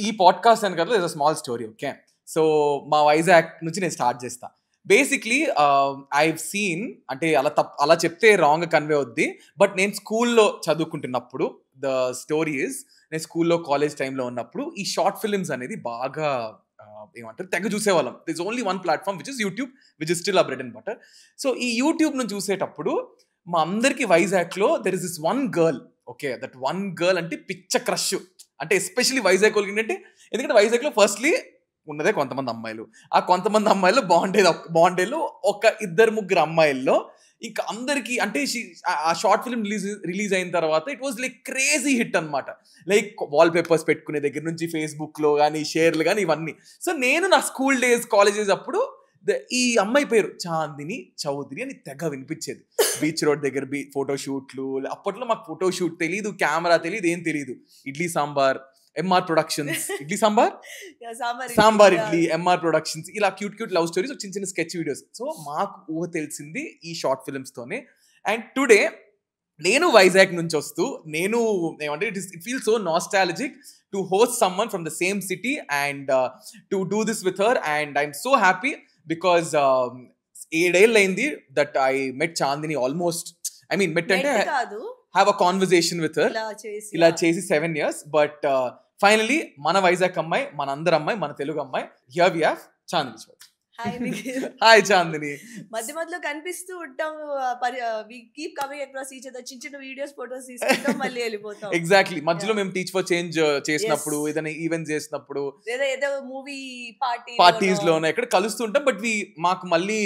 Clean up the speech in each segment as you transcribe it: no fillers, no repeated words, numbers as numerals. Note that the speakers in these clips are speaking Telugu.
ఈ పాడ్కాస్ట్ అని కదా is a small story. Okay, so మా వైజాగ్ నుంచి నేను స్టార్ట్ చేస్తా. బేసిక్లీ ఐవ్ సీన్, అంటే అలా చెప్తే రాంగ్ కన్వే అవుద్ది, బట్ నేను స్కూల్లో చదువుకుంటున్నప్పుడు ద స్టోరీ ఇస్, నేను స్కూల్లో కాలేజ్ టైంలో ఉన్నప్పుడు ఈ షార్ట్ ఫిల్మ్స్ అనేది బాగా ఏమంటారు తెగ చూసేవాళ్ళం. This only one platform which is YouTube, which is still a bread and butter. So ఈ యూట్యూబ్ ను చూసేటప్పుడు మా అందరికి వైజాగ్లో there is this one girl. Okay, that one girl అంటే పిచ్చ క్రష్. అంటే ఎస్పెషల్లీ వైజాగ్ వాళ్ళకి ఏంటంటే, ఎందుకంటే వైజాగ్లో ఫస్ట్లీ ఉన్నదే కొంతమంది అమ్మాయిలు. ఆ కొంతమంది అమ్మాయిలు బాండేలో ఒక 2-3 అమ్మాయిల్లో ఇంకా అందరికి అంటే ఆ షార్ట్ ఫిల్మ్ రిలీజ్ అయిన తర్వాత it was like crazy hit అనమాట. లైక్ వాల్ పేపర్స్ పెట్టుకునే దగ్గర నుంచి ఫేస్బుక్ లో కానీ షేర్లు కానీ ఇవన్నీ. సో నేను నా స్కూల్ డేస్ కాలేజ్ డేస్ అప్పుడు ఈ అమ్మాయి పేరు చాందిని చౌదరి అని తెగ వినిపించేది. బీచ్ రోడ్ దగ్గర ఫోటోషూట్లు. అప్పట్లో మాకు ఫోటోషూట్ తెలీదు, కెమెరా తెలీదు, ఏం తెలీదు. Idli sambar, MR productions, idli sambar sambar idli, MR productions, ఇలా క్యూట్ లవ్ స్టోరీస్, చిన్న చిన్న స్కెచ్ వీడియోస్. సో మాకు ఊహ తెలిసింది ఈ షార్ట్ ఫిల్మ్స్ తోనే. అండ్ టుడే నేను వైజాగ్ నుంచి వస్తూ, నేను ఏమంటే it feel so nostalgic to host someone from the same city and to do this with her. And I'm so happy because 7 ఏళ్ళు అయింది that I met Chandini. Almost I mean మెట్ అంటే have a conversation with her ఇలా చేసి 7 years. బట్ ఫైనలీ మన వైజాగ్ అమ్మాయి, మన అందరి అమ్మాయి, మన తెలుగు అమ్మాయి. Here we have Chandini Chowdary. Hi Chandini. మధ్యలో కనిపిస్తూ ఉంటాం, we keep coming across each other, చిన్న చిన్న వీడియోస్, ఫోటోస్ తీసుకుంటాం, మళ్ళీ వెళ్ళిపోతాం. ఎగ్జాక్ట్లీ, మధ్యలో మేము టీచ్ ఫర్ చేంజ్ చేసినప్పుడు, ఏదైనా ఈవెంట్స్ చేసినప్పుడు, ఏదో మూవీ పార్టీస్ లోనే ఎక్కడ కలుస్తుంటాం. బట్ మాకు మళ్ళీ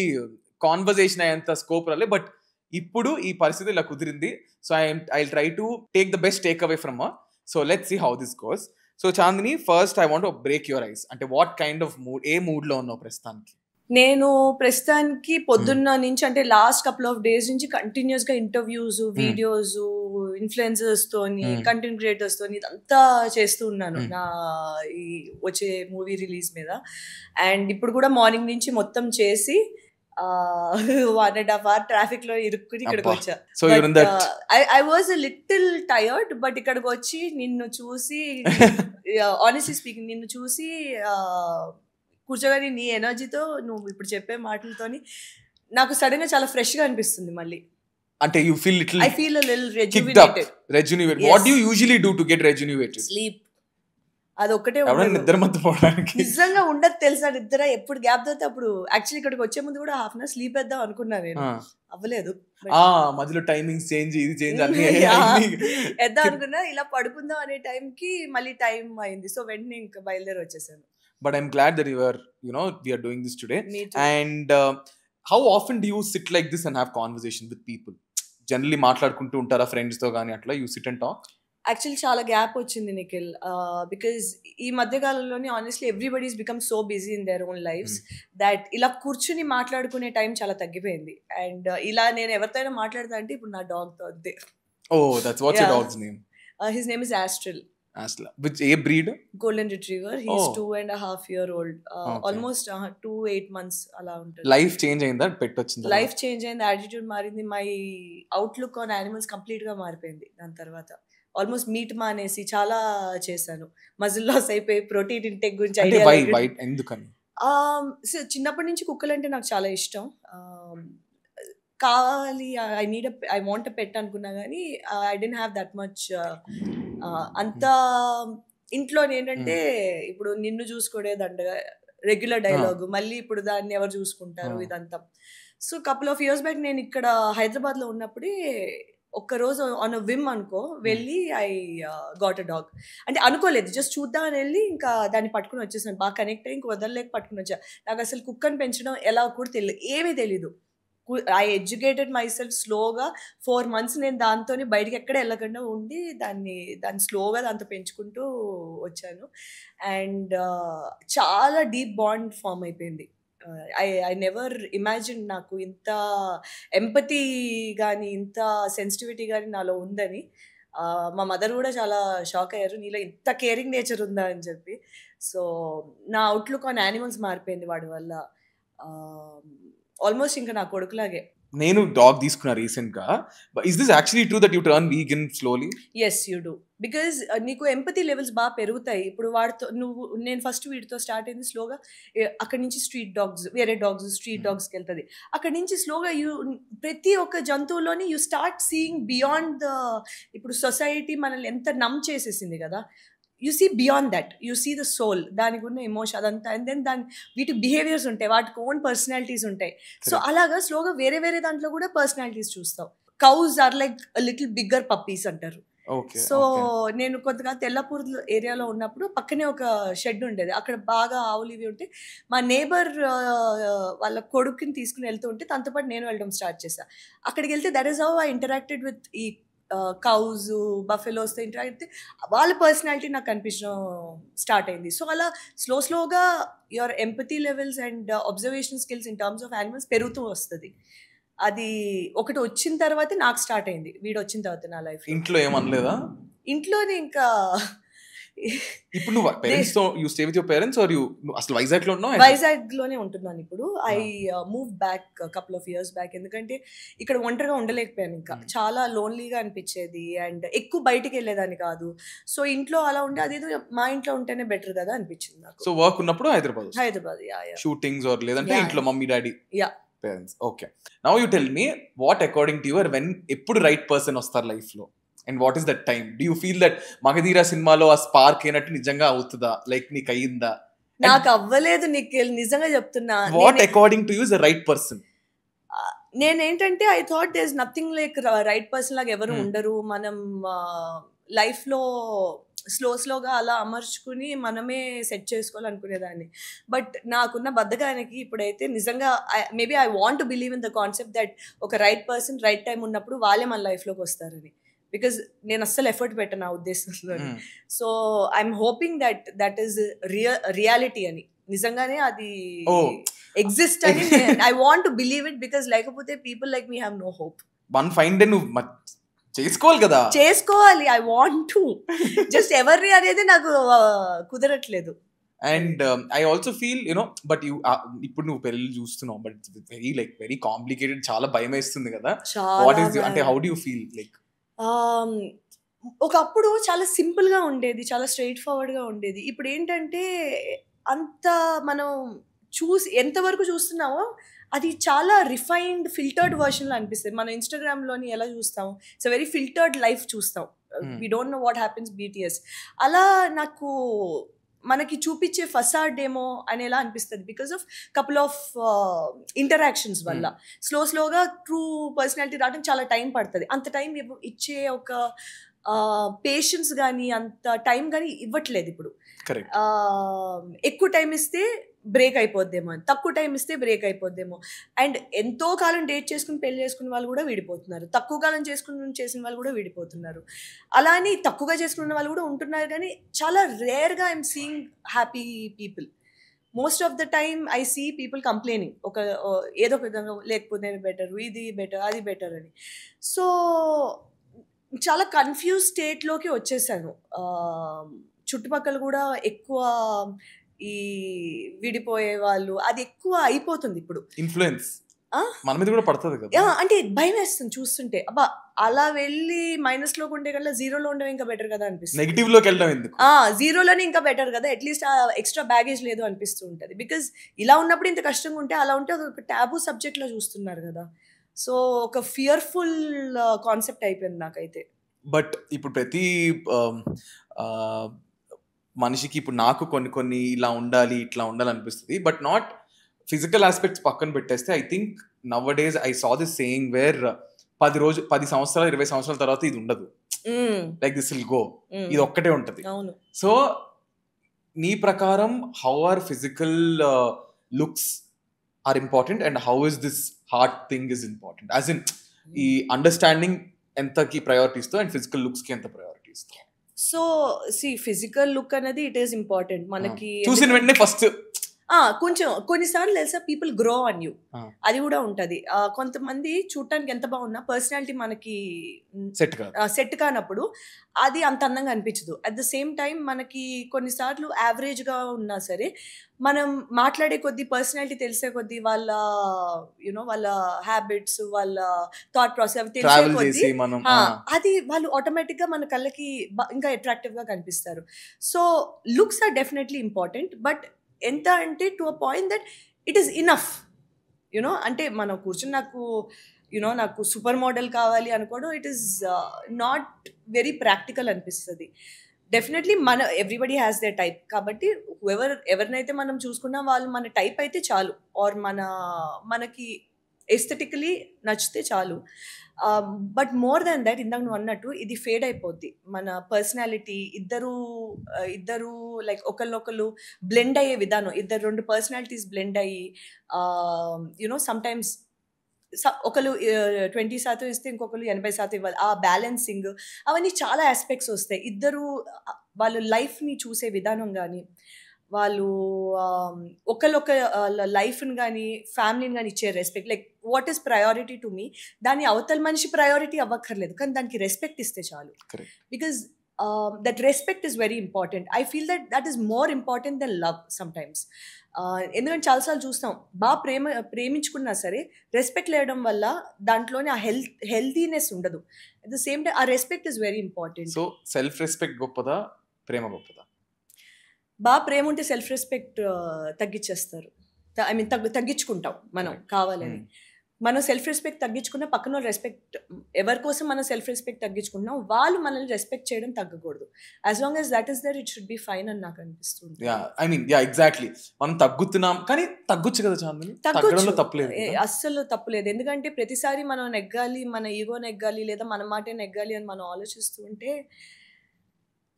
కాన్వర్సేషన్ అయ్యేంత స్కోప్ రాలే. బట్ ఇప్పుడు ఈ పరిస్థితి ఇలా కుదిరింది. So I try to take the best take away from her. So let's see how this goes. So Chandini, first I want to break your ice. అంటే వాట్ కైండ్ ఆఫ్ మూడ్, ఏ మూడ్ లో ఉన్నావు ప్రస్తుతానికి? నేను ప్రస్తుతానికి పొద్దున్న నుంచి, అంటే లాస్ట్ కపుల్ ఆఫ్ డేస్ నుంచి కంటిన్యూస్ గా ఇంటర్వ్యూస్, వీడియోస్, ఇన్ఫ్లుయెన్సర్స్ తోని, కంటెంట్ క్రియేటర్స్ తోని ఇదంతా చేస్తూ ఉన్నాను నా ఈ వచ్చే మూవీ రిలీజ్ మీద. అండ్ ఇప్పుడు కూడా మార్నింగ్ నుంచి మొత్తం చేసి 1.5 hour ట్రాఫిక్ లో ఇరుక్కుని ఇక్కడికి వచ్చా. I was a little tired, but ఇక్కడికి వచ్చి నిన్ను చూసి, ఆనెస్ట్లీ స్పీకింగ్, నిన్ను చూసి కూర్చోగానే నీ ఎనర్జీతో, నువ్వు ఇప్పుడు చెప్పే మాటలతోని నాకు సడన్ గా చాలా ఫ్రెష్ గా అనిపిస్తుంది మళ్ళీ. అంటే you feel little, I feel a little rejuvenated. What do you usually do to get rejuvenated? Sleep. అదొక్కటే నిజంగా ఉండదు తెలుసా. నిద్ర ఎప్పుడు గ్యాప్ దొరికితే అప్పుడు. యాక్చువల్లీ ఇక్కడికి వచ్చే ముందు కూడా హాఫ్ అన్ అవర్ స్లీప్ వేద్దాం అనుకున్నా నేను, అవ్వలేదు. మధ్యలో టైమింగ్స్ చేంజ్, ఇది చేంజ్ అన్ని వేద్దాం అనుకున్నా. ఇలా పడుకుందాం అనే టైంకి మళ్ళీ టైం అయింది. సో వెంటనే ఇంకా బయలుదేరి వచ్చేసాను. But I'm glad that we are doing this today. And how often do you sit like this and have conversation with people? Generally మాట్లాడుకుంటూ ఉంటారా ఫ్రెండ్స్ తో గానీ అట్లా? You sit and talk? Actually చాలా గ్యాప్ వచ్చింది నిఖిల్, బికాజ్ ఈ మధ్య కాలంలోనే honestly everybody's become so busy in their own lifes that ఇలా కూర్చుని మాట్లాడుకునే టైం చాలా తగ్గిపోయింది. అండ్ ఇలా నేను ఎవరితోనైనా మాట్లాడతా అంటే ఇప్పుడు నా డాగ్ తో అంతే. Oh, that's what's your dog's name? His name is Astral. Which a breed? Golden Retriever. He's 2.5 year old. Almost 2-8 months అలా ఉంటుంది. లైఫ్ చేంజ్ అయిందా పెట్ వచ్చిందా? లైఫ్ చేంజ్ అయింది, యాటిట్యూడ్ మారింది, my outlook on animals complete గా మారిపోయింది. దాని తర్వాత ఆల్మోస్ట్ మీట్ మానేసి చాలా చేశాను. మజిల్ లాస్ అయిపోయి ప్రోటీన్ ఇంటేక్ గురించి ఐడియా. ఎందుకని? చిన్నప్పటి నుంచి కుక్కలు అంటే నాకు చాలా ఇష్టం. కావాలి, ఐ వాంట్ అ పెట్ అనుకున్నా కానీ I don't have that much. అంత ఇంట్లో ఏంటంటే ఇప్పుడు నిన్ను చూసుకోడే దండగా రెగ్యులర్ డైలాగ్, మళ్ళీ ఇప్పుడు దాన్ని ఎవరు చూసుకుంటారు ఇదంతా. So couple of years back నేను ఇక్కడ హైదరాబాద్ లో ఉన్నప్పుడే ఒక్కరోజు ఆన్ అ విమ్ అనుకో వెళ్ళి ఐ గాట్ అ డాగ్. అంటే అనుకోలేదు, జస్ట్ చూద్దామని వెళ్ళి ఇంకా దాన్ని పట్టుకుని వచ్చేసాను. బాగా కనెక్ట్ అయ్యి ఇంక వదలలేక పట్టుకుని వచ్చా. నాకు అసలు కుక్కని పెంచడం ఎలా కూడా తెలియదు, ఏమీ తెలీదు. ఐ ఎడ్యుకేటెడ్ మై సెల్ఫ్ స్లోగా. 4 months నేను దాంతో బయటికి ఎక్కడ వెళ్ళకుండా ఉండి దాన్ని స్లోగా దాంతో పెంచుకుంటూ వచ్చాను. అండ్ చాలా డీప్ బాండ్ ఫామ్ అయిపోయింది. ఐ నెవర్ ఇమాజిన్ నాకు ఇంత ఎంపతి కానీ ఇంత సెన్సిటివిటీ కానీ నాలో ఉందని. మా మదర్ కూడా చాలా షాక్ అయ్యారు, నీలో ఇంత కేరింగ్ నేచర్ ఉందా అని చెప్పి. సో నా అవుట్లుక్ ఆన్ యానిమల్స్ మారిపోయింది వాడి వల్ల. ఆల్మోస్ట్ ఇంకా నా కొడుకులాగే. నేను డాగ్ తీసుకున్నా రీసెంట్ గా. Is this actually true that you turn vegan slowly? Yes you do, because నీకు ఎంపతి లెవెల్స్ బాగా పెరుగుతాయి. ఇప్పుడు వాడితో నేను ఫస్ట్ వీడితో స్టార్ట్ అయింది స్లోగా. అక్కడి నుంచి స్ట్రీట్ డాగ్స్, వేరే డాగ్స్ స్ట్రీట్ డాగ్స్కి వెళ్తుంది. అక్కడి నుంచి స్లోగా ప్రతి ఒక్క జంతువులోని you start seeing beyond the, ఇప్పుడు సొసైటీ మనల్ని ఎంత నమ్ చేసేసింది కదా, you see beyond that, you see the soul, దానికి ఉన్న ఎమోషన్ అదంతా. అండ్ దెన్ వీటి బిహేవియర్స్ ఉంటాయి, వాటికి ఓన్ పర్సనాలిటీస్ ఉంటాయి. సో అలాగా స్లోగా వేరే వేరే దాంట్లో కూడా పర్సనాలిటీస్ చూస్తావు. Cows are like little bigger puppies అంటారు. సో నేను కొంతగా తెల్లపూర్ ఏరియాలో ఉన్నప్పుడు పక్కనే ఒక షెడ్ ఉండేది. అక్కడ బాగా ఆవులు ఇవి ఉంటే మా నేబర్ వాళ్ళ కొడుకుని తీసుకుని వెళ్తూ ఉంటే తనతో పాటు నేను వెళ్ళడం స్టార్ట్ చేశాను. అక్కడికి వెళ్తే that is how I interacted with ఈ కౌజ్, బఫెలోస్తో ఇంటరాక్ట్ అయితే వాళ్ళ పర్సనాలిటీ నాకు కనిపించడం స్టార్ట్ అయింది. సో అలా స్లోగా your empathy levels and observation skills in terms of animals పెరుగుతూ వస్తుంది. అది ఒకటి వచ్చిన తర్వాతే నాకు స్టార్ట్ అయింది, వీడు వచ్చిన తర్వాత నా లైఫ్. ఇంట్లో ఏమనలేదా? ఇంట్లోనే ఇంకా ఇప్పుడు నువ్వు పేరెంట్స్ తో you stay with your parents or you అసలు వైజాగ్ లో ఉన్నావు? వైజాగ్ లోనే ఉంటున్నాను ఇప్పుడు. I move back couple of years back, ఎందుకంటే ఇక్కడ ఒంటరిగా ఉండలేకపోయాను. ఇంకా చాలా లోన్లీగా అనిపించేది అండ్ ఎక్కువ బయటికి వెళ్ళేదాన్ని కాదు. సో ఇంట్లో అలా ఉండే, అదేదో మా ఇంట్లో ఉంటేనే బెటర్ కదా అనిపించింది నాకు. సో వర్క్ ఉన్నప్పుడు హైదరాబాద్ షూటింగ్స్ ఆర్ లేదంటే ఇంట్లో mummy daddy parents. Okay, now you tell me what according to your when ఎప్పుడు రైట్ పర్సన్ వస్తారు లైఫ్ లో and what is that time? Do you feel that Magadheera సినిమాలో ఆ స్పార్క్ అయినట్టు నిజంగా అవుతుందా? లైక్ నీకు అయ్యిందా? నాకు అవ్వలేదు, నీకు నిజంగా చెప్తున్నా. What according to you is the right person? నేనేంటంటే I thought there is nothing like right person లాగా ఎవరు ఉండరు. మనం లైఫ్ లో స్లోగా అలా అమర్చుకుని మనమే సెట్ చేసుకోవాలనుకునేదాన్ని. బట్ నాకున్న బద్ధకానికి ఇప్పుడైతే నిజంగా maybe I want to believe in the concept that ఒక రైట్ పర్సన్ రైట్ టైం ఉన్నప్పుడు వాళ్ళే మన లైఫ్లోకి వస్తారని. బికాజ్ నేను అస్సలు ఎఫర్ట్ పెట్టాను ఆ ఉద్దేశంలో. So I'm hoping that is reality అని, నిజంగానే అది ఎగ్జిస్ట్ అని I want to believe it. Because లేకపోతే people like me have no hope. One fine day నువ్వు చేసుకోవాలి కదా. చేసుకోవాలి, ఐ వాంట్ టు. జస్ట్ ఎవరిని అనేది నాకు కుదరట్లేదు. And I also feel you know but you ఇప్పుడు నువ్వు పెళ్ళి చూస్తున్నావు, బట్ వెరీ కాంప్లికేటెడ్, చాలా భయం వేస్తుంది కదా. వాట్ ఈస్ అంటే how do you feel? Like ఒకప్పుడు చాలా సింపుల్ గా ఉండేది, చాలా స్ట్రైట్ ఫార్వర్డ్ గా ఉండేది. ఇప్పుడు ఏంటంటే అంత మనం ఎంతవరకు చూస్తున్నామో అది చాలా రిఫైన్డ్ ఫిల్టర్డ్ వర్షన్లో అనిపిస్తుంది. మనం ఇన్స్టాగ్రామ్లోని ఎలా చూస్తాం, ఇట్స్ వెరీ ఫిల్టర్డ్ లైఫ్ చూస్తాం. We don't know what happens BTS. అలా నాకు మనకి చూపించే ఫసాడ్ ఏమో అనేలా అనిపిస్తుంది because of couple of interactions వల్ల. స్లోగా ట్రూ పర్సనాలిటీ రావడం చాలా టైం పడుతుంది. అంత టైం ఇచ్చే ఒక పేషెన్స్ కానీ అంత టైం కానీ ఇవ్వట్లేదు ఇప్పుడు. ఎక్కువ టైం ఇస్తే బ్రేక్ అయిపోద్దేమో అని, తక్కువ టైం ఇస్తే బ్రేక్ అయిపోద్దేమో. అండ్ ఎంతో కాలం డేట్ చేసుకుని పెళ్లి చేసుకునే వాళ్ళు కూడా విడిపోతున్నారు, తక్కువ కాలం చేసిన వాళ్ళు కూడా విడిపోతున్నారు. అలా అని తక్కువగా చేసుకున్న వాళ్ళు కూడా ఉంటున్నారు, కానీ చాలా రేర్గా I'm seeing happy people. Most of the time I see people complaining ఏదో ఒక విధంగా, లేకపోతే బెటర్, ఇది బెటర్, అది బెటర్ అని. సో చాలా కన్ఫ్యూజ్ స్టేట్లోకి వచ్చేసాను. చుట్టుపక్కల కూడా ఎక్కువ ఈ విడిపోయే వాళ్ళు అది ఎక్కువ అయిపోతుంది ఇప్పుడు. ఇన్ఫ్లుయెన్స్ మన మీద కూడా పడుతుంది కదా. అంటే భయం వేస్తుంది చూస్తుంటే. అబ్బా అలా వెళ్ళి మైనస్ లోకి ఉండే కల్లా జీరోలో ఉండడం ఇంకా బెటర్ కదా అనిపిస్తుంది. నెగిటివ్ లోకి వెళ్ళడం ఎందుకు, జీరోలోనే ఇంకా బెటర్ కదా, అట్లీస్ట్ ఎక్స్ట్రా బ్యాగేజ్ లేదు అనిపిస్తూ ఉంటుంది. బికాజ్ ఇలా ఉన్నప్పుడు ఇంత కష్టంగా ఉంటే, అలా ఉంటే ఒక టాబూ సబ్జెక్ట్ లో చూస్తున్నారు కదా. సో ఒక ఫియర్ఫుల్ కాన్సెప్ట్ అయిపోయింది నాకైతే. బట్ ఇప్పుడు ప్రతి మనిషికి, ఇప్పుడు నాకు కొన్ని ఇలా ఉండాలి ఇట్లా ఉండాలి అనిపిస్తుంది. బట్ నాట్ ఫిజికల్ ఆస్పెక్ట్స్ పక్కన పెట్టేస్తే, I think now days I saw this saying wear 10 సంవత్సరాలు 20 సంవత్సరాల తర్వాత ఇది ఉండదు, లైక్ దిస్ విల్ గో, ఇది ఒక్కటే ఉంటది. సో నీ ప్రకారం how are physical looks are important and how is this heart thing is important, as in ఈ అండర్స్టాండింగ్ ఎంతకి ప్రయారిటీ ఇస్తావు అండ్ ఫిజికల్ లుక్స్ కి ఎంత ప్రయారిటీ ఇస్తావు? సో ఫిజికల్ లుక్ అనేది ఇట్ ఈస్ ఇంపార్టెంట్ మనకి. చూసిన వెంటనే ఫస్ట్ కొంచెం కొన్నిసార్లు తెలుసా పీపుల్ గ్రో ఆన్ యూ, ఆ. అది కూడా ఉంటది. కొంతమంది చూడటానికి ఎంత బాగున్నా పర్సనాలిటీ మనకి సెట్ కానప్పుడు అది అంత అందంగా అనిపించదు. అట్ ద సేమ్ టైం మనకి కొన్నిసార్లు యావరేజ్ గా ఉన్నా సరే మనం మాట్లాడే కొద్దీ పర్సనాలిటీ తెలిసే కొద్దీ వాళ్ళ వాళ్ళ హ్యాబిట్స్, వాళ్ళ థాట్ ప్రాసెస్ అవి తెలిసే కొద్దీ అది వాళ్ళు ఆటోమేటిక్ గా మన కళ్ళకి ఇంకా అట్రాక్టివ్ గా కనిపిస్తారు. So looks are definitely important, but ఎంత అంటే to a point that it is enough. అంటే మనం కూర్చుని నాకు సూపర్ మోడల్ కావాలి అనుకోవడం it is not very practical అనిపిస్తుంది. Definitely everybody has their type, కాబట్టి ఎవరినైతే మనం చూసుకున్నా వాళ్ళు మన టైప్ అయితే చాలు, ఆర్ మనకి ఎస్థెటికలీ నచ్చితే చాలు. బట్ మోర్ దాన్ దాట్, ఇందాక నువ్వు అన్నట్టు ఇది ఫేడ్ అయిపోద్ది. మన పర్సనాలిటీ ఇద్దరు లైక్ ఒకళ్ళు బ్లెండ్ అయ్యే విధానం, రెండు పర్సనాలిటీస్ బ్లెండ్ అయ్యి సమ్టైమ్స్ ఒకరు 20% ఇస్తే ఇంకొకరు 80% ఇవ్వాలి. ఆ బ్యాలెన్సింగ్ అవన్నీ చాలా ఆస్పెక్ట్స్ వస్తాయి. ఇద్దరు వాళ్ళ లైఫ్ని చూసే విధానం కానీ, వాళ్ళు ఒకళ్ళొక లైఫ్ని కానీ ఫ్యామిలీని కానీ ఇచ్చే respect, like what is priority to me, దాని అవతల మనిషి ప్రయారిటీ అవ్వక్కర్లేదు, కానీ దానికి రెస్పెక్ట్ ఇస్తే చాలు. Because that respect is very important. I feel that is more important than love sometimes. ఎందుకంటే చాలాసార్లు చూస్తాం బాగా ప్రేమించుకున్నా సరే రెస్పెక్ట్ లేయడం వల్ల దాంట్లోనే ఆ హెల్తీనెస్ ఉండదు. అట్ ద సేమ్ టైం ఆ respect is very important. So self respect గొప్పదా, ప్రేమ గొప్పదా? బాగా ప్రేమ ఉంటే సెల్ఫ్ రెస్పెక్ట్ తగ్గించేస్తారు. ఐ మీన్ తగ్గించుకుంటాం మనం కావాలని. మనం సెల్ఫ్ రెస్పెక్ట్ తగ్గించుకున్న పక్కన రెస్పెక్ట్, ఎవరి కోసం మనం సెల్ఫ్ రెస్పెక్ట్ తగ్గించుకున్నాం వాళ్ళు మనల్ని రెస్పెక్ట్ చేయడం తగ్గకూడదు. As long as that is there it should be fine అని నాకు అనిపిస్తుంది. ఐ మీన్ ఎగ్జాక్ట్లీ, మనం తగ్గుతున్నాం కానీ తగ్గొచ్చు కదా చాందిని, తగ్గడంలో తప్పులేదు, అస్సలు తప్పులేదు. ఎందుకంటే ప్రతిసారి మనం నెగ్గాలి, మన ఈగో నెగ్గాలి, లేదా మన మాటే నెగ్గాలి అని మనం ఆలోచిస్తూ ఉంటే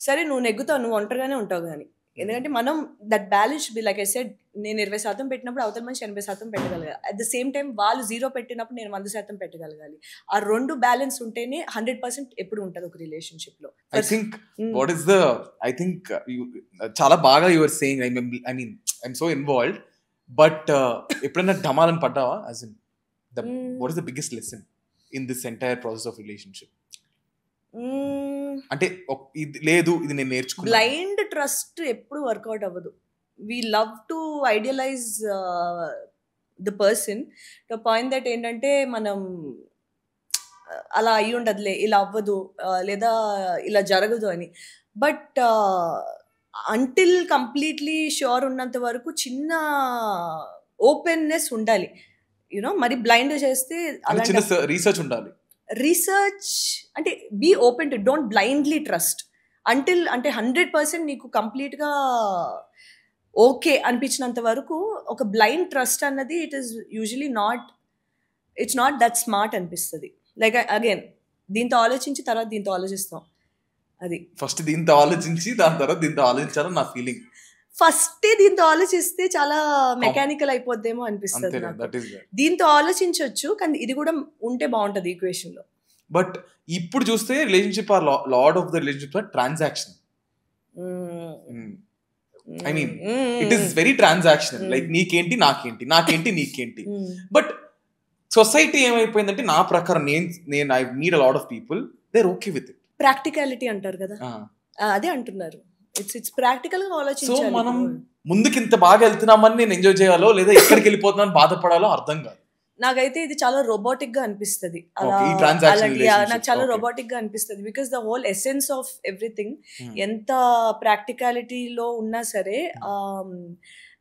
సరే నువ్వు నెగ్గుతావు, నువ్వు ఒంటరిగానే ఉంటావు. కానీ ఎందుకంటే మనం that balance be like I said, నేను 20% పెట్టినప్పుడు అవతల మనిషి 80% పెట్టగలగాలి. అట్ ద సేమ్ టైం వాళ్ళు 0 పెట్టినప్పుడు నేను 100% పెట్టగలగాలి. ఆ రెండు బ్యాలెన్స్ ఉంటేనే 100% ఎప్పుడు ఉంటుంది ఒక రిలేషన్షిప్ లో. ఐ థింక్ చాలా బాగా your saying, I mean I'm so involved, but ఎప్పుడైనా ఢమాలని పడ్డావా? As in what is the biggest lesson in this entire process of relationship? అంటే ఇది లేదు, ఇది నేను నేర్చుకున్నా. బ్లైండ్ ట్రస్ట్ ఎప్పుడు వర్కౌట్ అవ్వదు. We love to idealise the person to point that ఏంటంటే మనం అలా అయ్యి ఉండదులే, ఇలా అవ్వదు లేదా ఇలా జరగదు అని. బట్ అంటిల్ కంప్లీట్లీ ష్యూర్ ఉన్నంత వరకు చిన్న ఓపెన్నెస్ ఉండాలి. మరి బ్లైండ్ చేస్తే రీసెర్చ్ ఉండాలి. రీసెర్చ్ అంటే be open to, don't blindly trust until, అంటే 100% నీకు కంప్లీట్గా ఓకే అనిపించినంత వరకు. ఒక బ్లైండ్ ట్రస్ట్ అన్నది it is usually it's not that smart అనిపిస్తుంది. లైక్ అగైన్ దీంతో ఆలోచించి తర్వాత దీంతో ఆలోచిస్తాం. అది ఫస్ట్ దీంతో ఆలోచించి దాని తర్వాత దీంతో ఆలోచించాలని నా ఫీలింగ్. ఫస్టే దీంతో ఆలోచిస్తే చాలా మెకానికల్ అయిపోద్దేమో అనిపిస్తుంది నాకు. దీంతో ఆలోచించవచ్చు, కానీ ఇది కూడా ఉంటే బాగుంటది ఈక్వేషన్ లో. బట్ ఇప్పుడు చూస్తే relationship are lot of the relationship are transaction. I mean it is very transactional. Like నీకేంటి నాకేంటి, నాకేంటి నీకేంటి. బట్ సొసైటీ ఏమైపోయిందంటే నా ప్రకారం నేను I meet a lot of people, they are okay with it. Practicality అంటారు కదా, అదే అంటున్నారు. ఇట్స్ ప్రాక్టికల్ గా ఆలోచించాలి. సో మనం ముందుకి ఇంత బాగా వెళ్తున్నామని నేను ఎంజాయ్ చేయాలో లేదా ఎక్కడికి వెళ్ళిపోతున్నాను బాధపడాలో అర్థం కాదు. నాకైతే ఇది చాలా రోబోటిక్ గా అనిపిస్తుంది. నాకు చాలా రోబోటిక్ గా అనిపిస్తుంది. Because the whole essence of everything ఎంత ప్రాక్టికాలిటీలో ఉన్నా సరే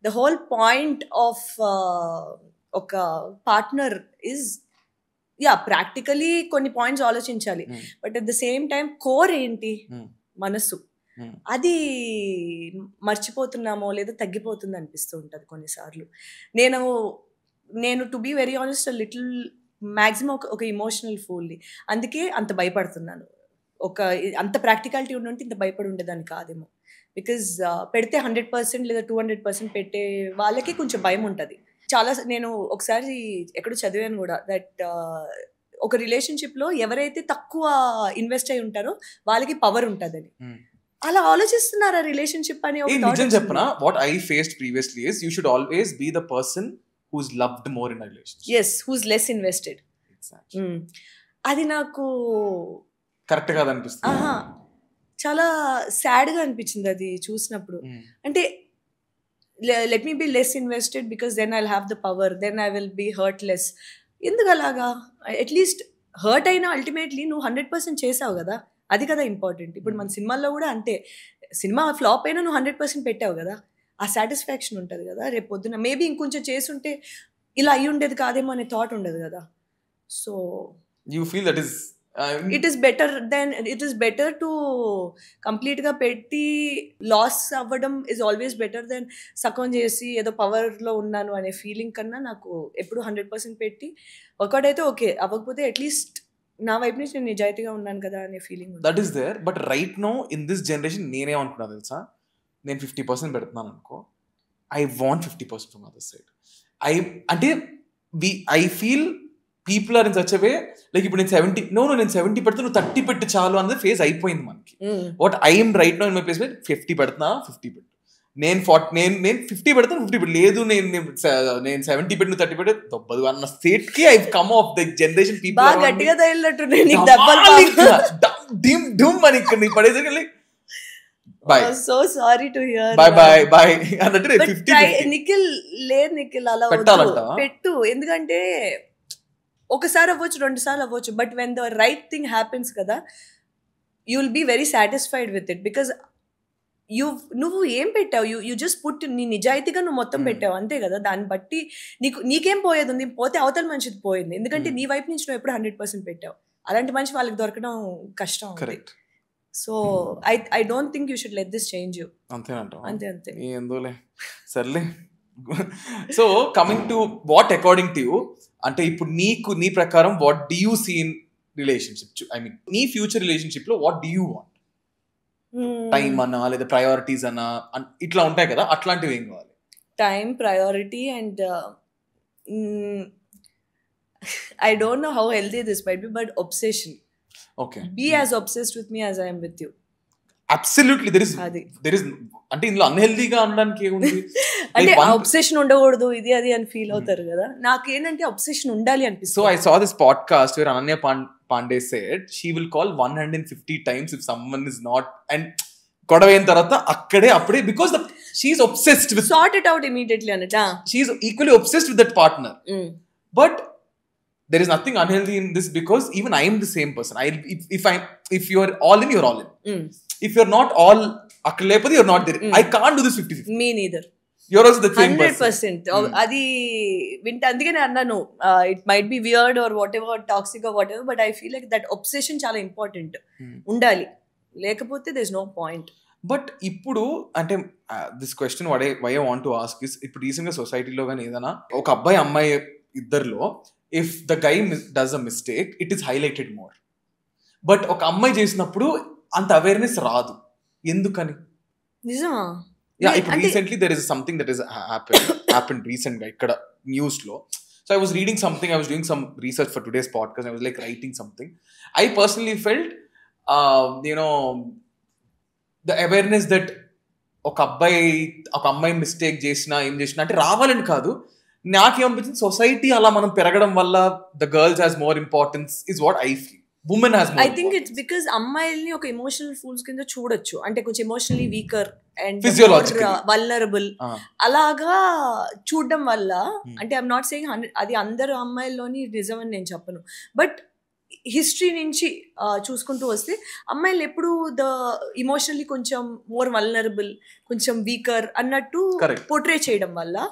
ద హోల్ పాయింట్ ఆఫ్ ఒక పార్ట్నర్ ఇస్ ప్రాక్టికలీ కొన్ని పాయింట్స్ ఆలోచించాలి. But at the same time core ఏంటి, మనసు, అది మర్చిపోతున్నామో లేదా తగ్గిపోతుంది అనిపిస్తూ ఉంటుంది కొన్నిసార్లు. నేను to be very honest little maximum ఒక ఇమోషనల్ ఫూల్ని, అందుకే అంత భయపడుతున్నాను. అంత ప్రాక్టికాలిటీ ఉంటే ఇంత భయపడి ఉండేదాన్ని కాదేమో. బికాజ్ పెడితే 100% లేదా 200% పెట్టే వాళ్ళకి కొంచెం భయం ఉంటుంది. నేను ఒకసారి ఎక్కడో చదివాను కూడా దట్ ఒక రిలేషన్షిప్లో ఎవరైతే తక్కువ ఇన్వెస్ట్ అయి ఉంటారో వాళ్ళకి పవర్ ఉంటుందని. అలా ఆలోచిస్తున్నారా రిలేషన్షిప్ అని ఒక నిజం చెప్పనా, what I faced previously is you should always be the person who's loved more in relationship. Yes, who's less invested. అది నాకు కరెక్ట్ కాదు అనిపిస్తుంది. చాలా సాడ్గా అనిపించింది అది చూసినప్పుడు. అంటే let me be less invested because then I'll have the power, then I will be hurt less. ఎందుకు అలాగా? అట్లీస్ట్ హర్ట్ అయినా అల్టిమేట్లీ నువ్వు 100% చేసావు కదా, అది కదా ఇంపార్టెంట్. ఇప్పుడు మన సినిమాల్లో కూడా అంతే, సినిమా ఫ్లాప్ అయినా నువ్వు 100% పెట్టావు కదా, ఆ సాటిస్ఫాక్షన్ ఉంటుంది కదా. రేపు పొద్దున మేబీ ఇంకొంచెం చేసుంటే ఇలా అయ్యి ఉండేది కాదేమో అనే థాట్ ఉండదు కదా. So you feel that is it is better to కంప్లీట్గా పెట్టి లాస్ అవ్వడం ఈజ్ ఆల్వేస్ బెటర్ దెన్ సకం చేసి ఏదో పవర్లో ఉన్నాను అనే ఫీలింగ్ కన్నా నాకు ఎప్పుడు 100% పెట్టి ఒకటైతే ఓకే, అవ్వకపోతే అట్లీస్ట్ నా వైపు నుంచి నేను నిజాయితీగా ఉన్నాను కదా అనే feeling. That is there. But right now in this generation నేనేమనుకున్నా తెలుసా, నేను 50% పెడుతున్నాను అనుకో, I want 50% from other side. I feel people are in such way like ఇప్పుడు నేను 70 నేను 70 పెడితే నువ్వు 30 పెట్టి చాలు అన్నది ఫేజ్ అయిపోయింది మనకి. What I'm right now in my place 50 పెడుతున్నా, 50 పెట్టు. నేను 50 పెడతాను, 50 పెట్టు. లేదు నేను 70 పెట్టి 30 పెట్టి దొబ్బదు అన్న స్టేట్ కి I come of the generation people. బాగా గట్టిగా తగిలినట్టు పడేసరికి bye, so sorry to hear, bye అన్నట్టు 50 నిఖిల్ లేదు, నిఖిల్ అలా పెట్టు. ఎందుకంటే ఒకసారి అవ్వచ్చు, 2 సార్లు అవ్వచ్చు, but when the right thing happens కదా, you will be very satisfied with it. Because నువ్వు ఏం పెట్టావు, యూ జస్ట్ పుట్, నీ నిజాయితీగా నువ్వు మొత్తం పెట్టావు అంతే కదా. దాన్ని బట్టి నీకేం పోయేది ఉంది, పోతే అవతల మనిషిది పోయింది. ఎందుకంటే నీ వైపు నుంచి నువ్వు ఎప్పుడు 100% పెట్టావు. అలాంటి మనిషి వాళ్ళకి దొరకడం కష్టం. So I don't think you should let this change you. అంతే ఏందోలే, సర్లే. So coming to what according to you, అంటే ఇప్పుడు నీ ప్రకారం what do you see in relationship? I mean నీ ఫ్యూచర్ రిలేషన్షిప్ లో what do you want? Time అన్నా లేదా ప్రయారిటీస్ అన్నా ఇట్లా ఉంటాయి కదా, అట్లాంటివి ఏం కావాలి? Time, priority and I don't know how healthy this might be, but obsession. Okay. Be as obsessed with me as I am with you. Absolutely. There is అంటే ఇందులో అన్హెల్దీగా అనడానికి ఏముంది? అంటే obsession ఉండకూడదు ఇది అది అని ఫీల్ అవుతారు కదా. నాకేంటంటే obsession ఉండాలి అనిపిస్తుంది. So I saw this podcast where Ananya Pandey said she will call 150 times if someone is not, and గొడవైన తర్వాత అప్పుడే because she is obsessed with, sort it out immediately అనట. She is equally obsessed with that partner. But there is nothing unhealthy in this because even I am the same person. If you are all in, you're all in. If you're not all, you're not there. I can't do this 50-50. Me neither. You're also the same 100%. అది వింటే అందుకనే అన్నాను, it might be weird or whatever, toxic or whatever, but I feel like that obsession చాలా ఇంపార్టెంట్ ఉండాలి, లేకపోతే there is no point. But ఇప్పుడు అంటే this question why I want to ask is, ఇప్పుడు రీసెంట్గా సొసైటీలో కానీ ఏదైనా ఒక అబ్బాయి అమ్మాయి ఇద్దరిలో if the guy does a mistake it is highlighted more, but ఒక అమ్మాయి చేసినప్పుడు అంత అవేర్నెస్ రాదు. ఎందుకని? నిజమా? Yeah, ఇప్పుడు recently there is something that is happened recent గా ఇక్కడ న్యూస్ లో. So I was reading something, I was doing some research for today's podcast, I was like writing something. I personally felt the awareness that ఒక అమ్మాయి మిస్టేక్ చేసినా ఏం చేసినా అంటే రావాలని కాదు, నాకేమనిపించింది సొసైటీ అలా మనం పెరగడం వల్ల the girls has more importance is what I feel. Women has more. I think it's because అమ్మాయిల్ని ఒక ఎమోషనల్ ఫూల్స్ కింద చూడొచ్చు, అంటే కొంచెం ఎమోషనల్లీ వీకర్ అండ్ వల్నరబుల్ అలాగా చూడడం వల్ల. అంటే ఐఎమ్ నాట్ సేయింగ్ అది అందరు అమ్మాయిల్లోని నిజం అని నేను చెప్పను, బట్ హిస్టరీ నుంచి చూసుకుంటూ వస్తే అమ్మాయిలు ఎప్పుడు ఇమోషనల్లీ కొంచెం మోర్ వల్నరబుల్, కొంచెం వీకర్ అన్నట్టు పోర్ట్రే చేయడం వల్ల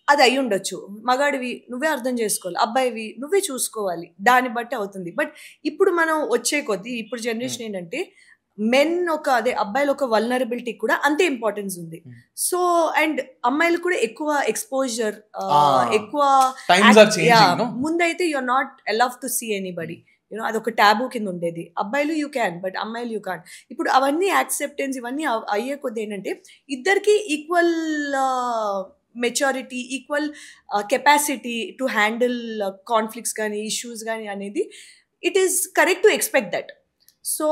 అది అయి ఉండొచ్చు. మగాడివి నువ్వే అర్థం చేసుకోవాలి, అబ్బాయివి నువ్వే చూసుకోవాలి, దాన్ని బట్టి అవుతుంది. బట్ ఇప్పుడు మనం వచ్చే కొద్దీ ఇప్పుడు జనరేషన్ ఏంటంటే మెన్ అబ్బాయిలు ఒక వల్నరబిలిటీ కూడా అంతే ఇంపార్టెన్స్ ఉంది. సో అండ్ అమ్మాయిలు కూడా ఎక్కువ ఎక్స్పోజర్, ఎక్కువ ముందైతే you're not allowed to see anybody, అదొక టాబూ కింద ఉండేది. అబ్బాయిలు యూ క్యాన్, బట్ అమ్మాయిలు యూ కాన్. ఇప్పుడు అవన్నీ యాక్సెప్టెన్స్ ఇవన్నీ అయ్యే కొద్ది ఏంటంటే ఇద్దరికి equal maturity, equal capacity to handle conflicts కానీ ఇష్యూస్ కానీ అనేది it is correct to expect that. So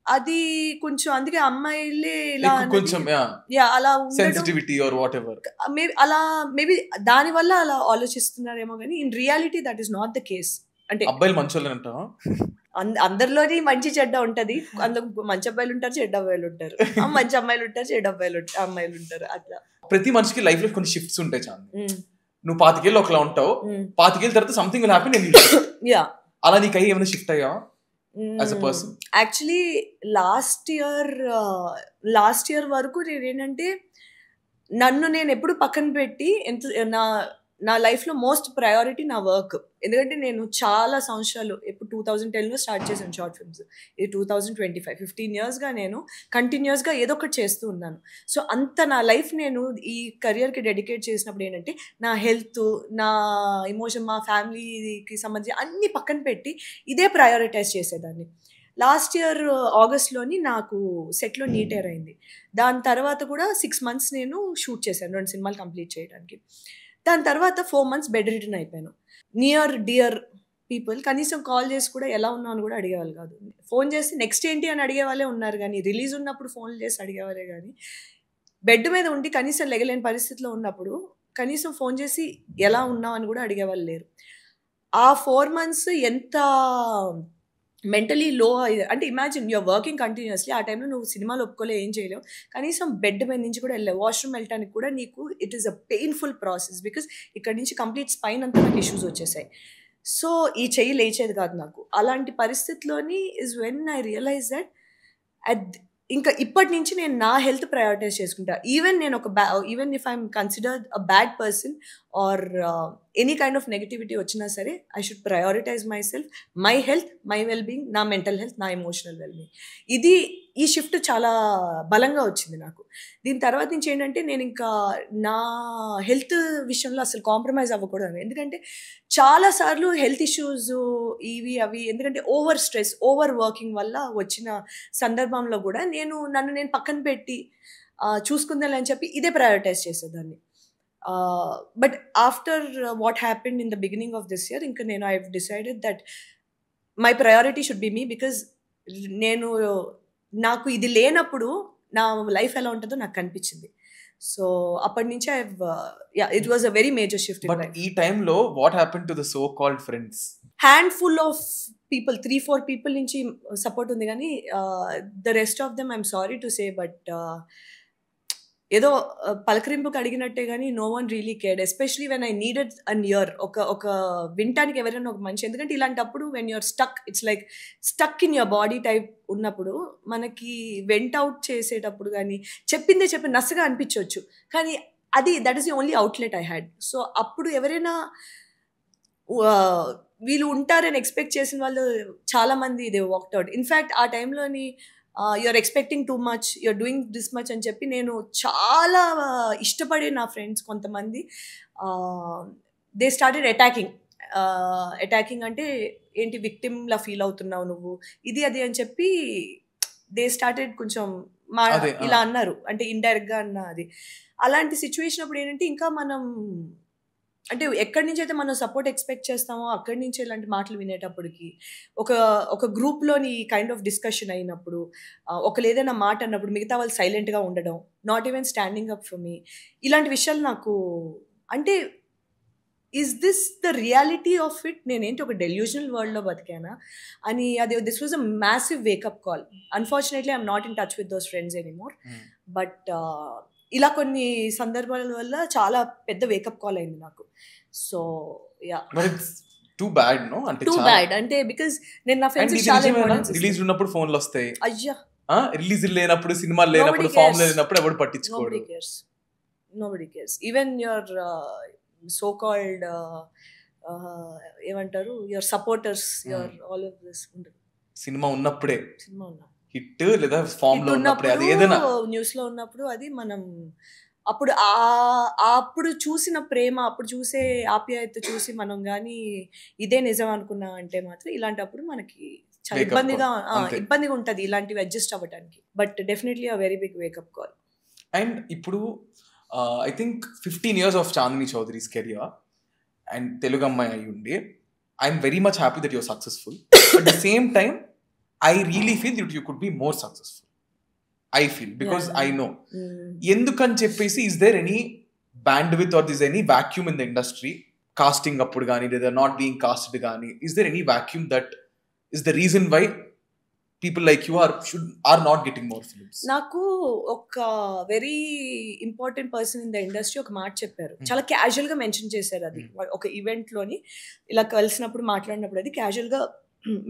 అది కొంచెం అందుకే అమ్మాయిలే ఇలా కొంచెం అలా ఉండడం sensitivity or whatever maybe దాని వల్ల అలా ఆలోచిస్తున్నారేమో కానీ in reality that is not the case. అంటే అబ్బాయిలు మంచోళ్ళు అంటావా? అందరిలోని మంచి చెడ్డ ఉంటది. అందులో మంచి అబ్బాయిలు ఉంటారు, చెడ్డ అబ్బాయిలు ఉంటారు, మంచి అమ్మాయిలు ఉంటారు, చెడ్డ అమ్మాయిలు ఉంటారు. అట్లా ప్రతి మనిషికి లైఫ్ లో కొన్ని షిఫ్ట్స్ ఉంటాయి. చాలా నువ్వు 25 ఏళ్ళు ఒకలా ఉంటావు, 25 ఏళ్ళ తర్వాత సంథింగ్ విల్ హ్యాపెన్. అలా నీకు అయ్యి ఏమైనా షిఫ్ట్ అయ్యావా as a person? Actually last year వరకు నేను ఏంటంటే నన్ను నేను ఎప్పుడు పక్కన పెట్టి నా లైఫ్లో మోస్ట్ ప్రయారిటీ నా వర్క్. ఎందుకంటే నేను చాలా సంవత్సరాలు ఇప్పుడు 2010లో స్టార్ట్ చేశాను షార్ట్ ఫిల్మ్స్. ఇది 2025 15 yearsగా నేను కంటిన్యూస్గా ఏదో ఒకటి చేస్తూ ఉన్నాను. సో అంత నా లైఫ్ నేను ఈ కెరియర్కి డెడికేట్ చేసినప్పుడు ఏంటంటే నా హెల్త్, నా ఎమోషన్, మా ఫ్యామిలీకి సంబంధించి అన్ని పక్కన పెట్టి ఇదే ప్రయారిటైజ్ చేసేదాన్ని. లాస్ట్ ఇయర్ ఆగస్ట్లోని నాకు సెట్లో నీట్ ఎయిర్ అయింది. దాని తర్వాత కూడా 6 months నేను షూట్ చేశాను, 2 సినిమాలు కంప్లీట్ చేయడానికి. దాని తర్వాత 4 months బెడ్ రిటర్న్ అయిపోయాను. నియర్ డియర్ పీపుల్ కనీసం కాల్ చేసి కూడా ఎలా ఉన్నావు అని కూడా అడిగేవాళ్ళు కాదు. ఫోన్ చేసి నెక్స్ట్ ఏంటి అని అడిగేవాళ్ళే ఉన్నారు, కానీ రిలీజ్ ఉన్నప్పుడు ఫోన్లు చేసి అడిగేవాళ్ళే. కానీ బెడ్ మీద ఉండి కనీసం లెగలేని పరిస్థితిలో ఉన్నప్పుడు కనీసం ఫోన్ చేసి ఎలా ఉన్నావు అని కూడా అడిగేవాళ్ళు లేరు. ఆ 4 months ఎంత మెంటలీ లో అంటే ఇమాజిన్ యూఆర్ వర్కింగ్ కంటిన్యూస్లీ. ఆ టైంలో నువ్వు సినిమాలు ఒప్పుకోలే, ఏం చేయలేవు, కనీసం బెడ్ మీద నుంచి కూడా వెళ్ళావు. వాష్రూమ్ వెళ్ళటానికి కూడా నీకు it is a painful process. Because ఇక్కడ నుంచి కంప్లీట్ స్పైన్ అంతా నాకు ఇష్యూస్ వచ్చేసాయి. సో ఈ చెయ్యి లేచేది కాదు నాకు. అలాంటి పరిస్థితిలోని is when I realize that ఇంకా ఇప్పటి నుంచి నేను నా హెల్త్ ప్రయారిటైజ్ చేసుకుంటా. Even if I'm considered a bad person or any kind of negativity వచ్చినా సరే I should prioritize myself, my health, my wellbeing, నా మెంటల్ హెల్త్, నా ఎమోషనల్ వెల్బీయింగ్. ఈ షిఫ్ట్ చాలా బలంగా వచ్చింది నాకు. దీని తర్వాత నుంచి ఏంటంటే నేను ఇంకా నా హెల్త్ విషయంలో అసలు కాంప్రమైజ్ అవ్వకూడదు. ఎందుకంటే చాలాసార్లు హెల్త్ ఇష్యూస్ అవి ఎందుకంటే ఓవర్ స్ట్రెస్, ఓవర్ వర్కింగ్ వల్ల వచ్చిన సందర్భంలో కూడా నన్ను నేను పక్కన పెట్టి చూసుకుందాం అని చెప్పి ఇదే ప్రయారిటైజ్ చేసేదాన్ని. But after what happened in the beginning of this year ఇంకా I have decided that my priority should be me. Because నాకు ఇది లేనప్పుడు నా లైఫ్ ఎలా ఉంటుందో నాకు కనిపించింది. సో అప్పటి నుంచి it was a very major shift. But ఈ టైంలో what happened to the so called friends? Handful of people, 3-4 people నుంచి సపోర్ట్ ఉంది, కానీ the rest of them I'm sorry to say but ఏదో పలకరింపుకి అడిగినట్టే కానీ no one really cared. Especially when I needed an ear ఒక వినటానికి ఎవరైనా ఒక మనిషి. ఎందుకంటే ఇలాంటప్పుడు when you're stuck, it's like stuck in your body type ఉన్నప్పుడు మనకి వెంట్ అవుట్ చేసేటప్పుడు కానీ చెప్పిందే చెప్పి నచ్చగా అనిపించవచ్చు, కానీ that is the only outlet I had. So అప్పుడు ఎవరైనా వీళ్ళు ఉంటారని ఎక్స్పెక్ట్ చేసిన వాళ్ళు చాలామంది దే వాక్డ్ అవుట్. ఇన్ఫ్యాక్ట్ ఆ టైంలోని you're expecting too much, you're doing this much అని చెప్పి నేను చాలా ఇష్టపడే నా ఫ్రెండ్స్ కొంతమంది దే స్టార్టెడ్ అటాకింగ్ అంటే ఏంటి విక్టిమ్లా ఫీల్ అవుతున్నావు నువ్వు, ఇది అది అని చెప్పి దే స్టార్టెడ్ కొంచెం ఇలా అన్నారు, అంటే ఇండైరెక్ట్గా అన్న అది. అలాంటి సిచ్యువేషన్ అప్పుడు ఏంటంటే ఇంకా మనం అంటే ఎక్కడి నుంచి అయితే మనం సపోర్ట్ ఎక్స్పెక్ట్ చేస్తామో అక్కడి నుంచి ఇలాంటి మాటలు వినేటప్పటికి ఒక గ్రూప్లోని కైండ్ ఆఫ్ డిస్కషన్ అయినప్పుడు ఒకరు ఏదైనా మాట అన్నప్పుడు మిగతా వాళ్ళు సైలెంట్గా ఉండడం, not even standing up for me, ఇలాంటి విషయాలు నాకు అంటే is this the reality of it, నేనేంటి ఒక డెల్యూజనల్ వరల్డ్లో బతికానా అని. This was a massive wake up call. Unfortunately I'm not in touch with those friends anymore. But ఇలా కొన్ని సందర్భాల వల్ల చాలా పెద్ద వేకప్ కాల్ అయింది నాకు. So yeah, too bad no, అంటే టూ బ్యాడ్ అంటే బికాజ్ నేను నా ఫ్రెండ్స్ చాలా ఇంపార్టెన్స్. రిలీజ్ ఉన్నప్పుడు ఫోన్లు వస్తాయి, అయ్యా రిలీజ్ లేనప్పుడు, సినిమాలు లేనప్పుడు, ఫామ్ లేనప్పుడు ఎవరు పట్టించుకోడు. Nobody cares. Even your so called ఏమంటారు your supporters, your all of this. Cinema ఉన్నప్పుడే, సినిమా ఉన్నా హిట్ లేదా ఫామ్ లో ఉన్నప్పుడు, అది ఏదైనా న్యూస్ లో ఉన్నప్పుడు అది మనం అప్పుడు చూసిన ప్రేమ, అప్పుడు చూసే ఆప్యాయత చూసి మనం కానీ ఇదే నిజం అనుకున్నా అంటే మాత్రం ఇలాంటప్పుడు మనకి చాలా ఇబ్బందిగా ఉంటుంది ఇలాంటివి అడ్జస్ట్ అవ్వడానికి. But definitely a very big wake up call. And ఇప్పుడు I think 15 years of Chandini Chowdary's career and Telugu అమ్మాయి అయి ఉండి I'm very much happy that your successful. At the same time I really feel that you could be more successful. I feel, because I know. ఎందుకని చెప్పేసి, is there any bandwidth or is there any vacuum in the industry? Casting appudu gaani, లేదా not being casted gaani, is there any vacuum that is the reason why people like you are not getting more films? నాకు ఒక very important person in the industry ఒక మాట చెప్పారు, చాలా క్యాజువల్ గా మెన్షన్ చేశారు. అది ఒక ఈవెంట్ లోని ఇలా కలిసినప్పుడు మాట్లాడినప్పుడు అది క్యాజువల్ గా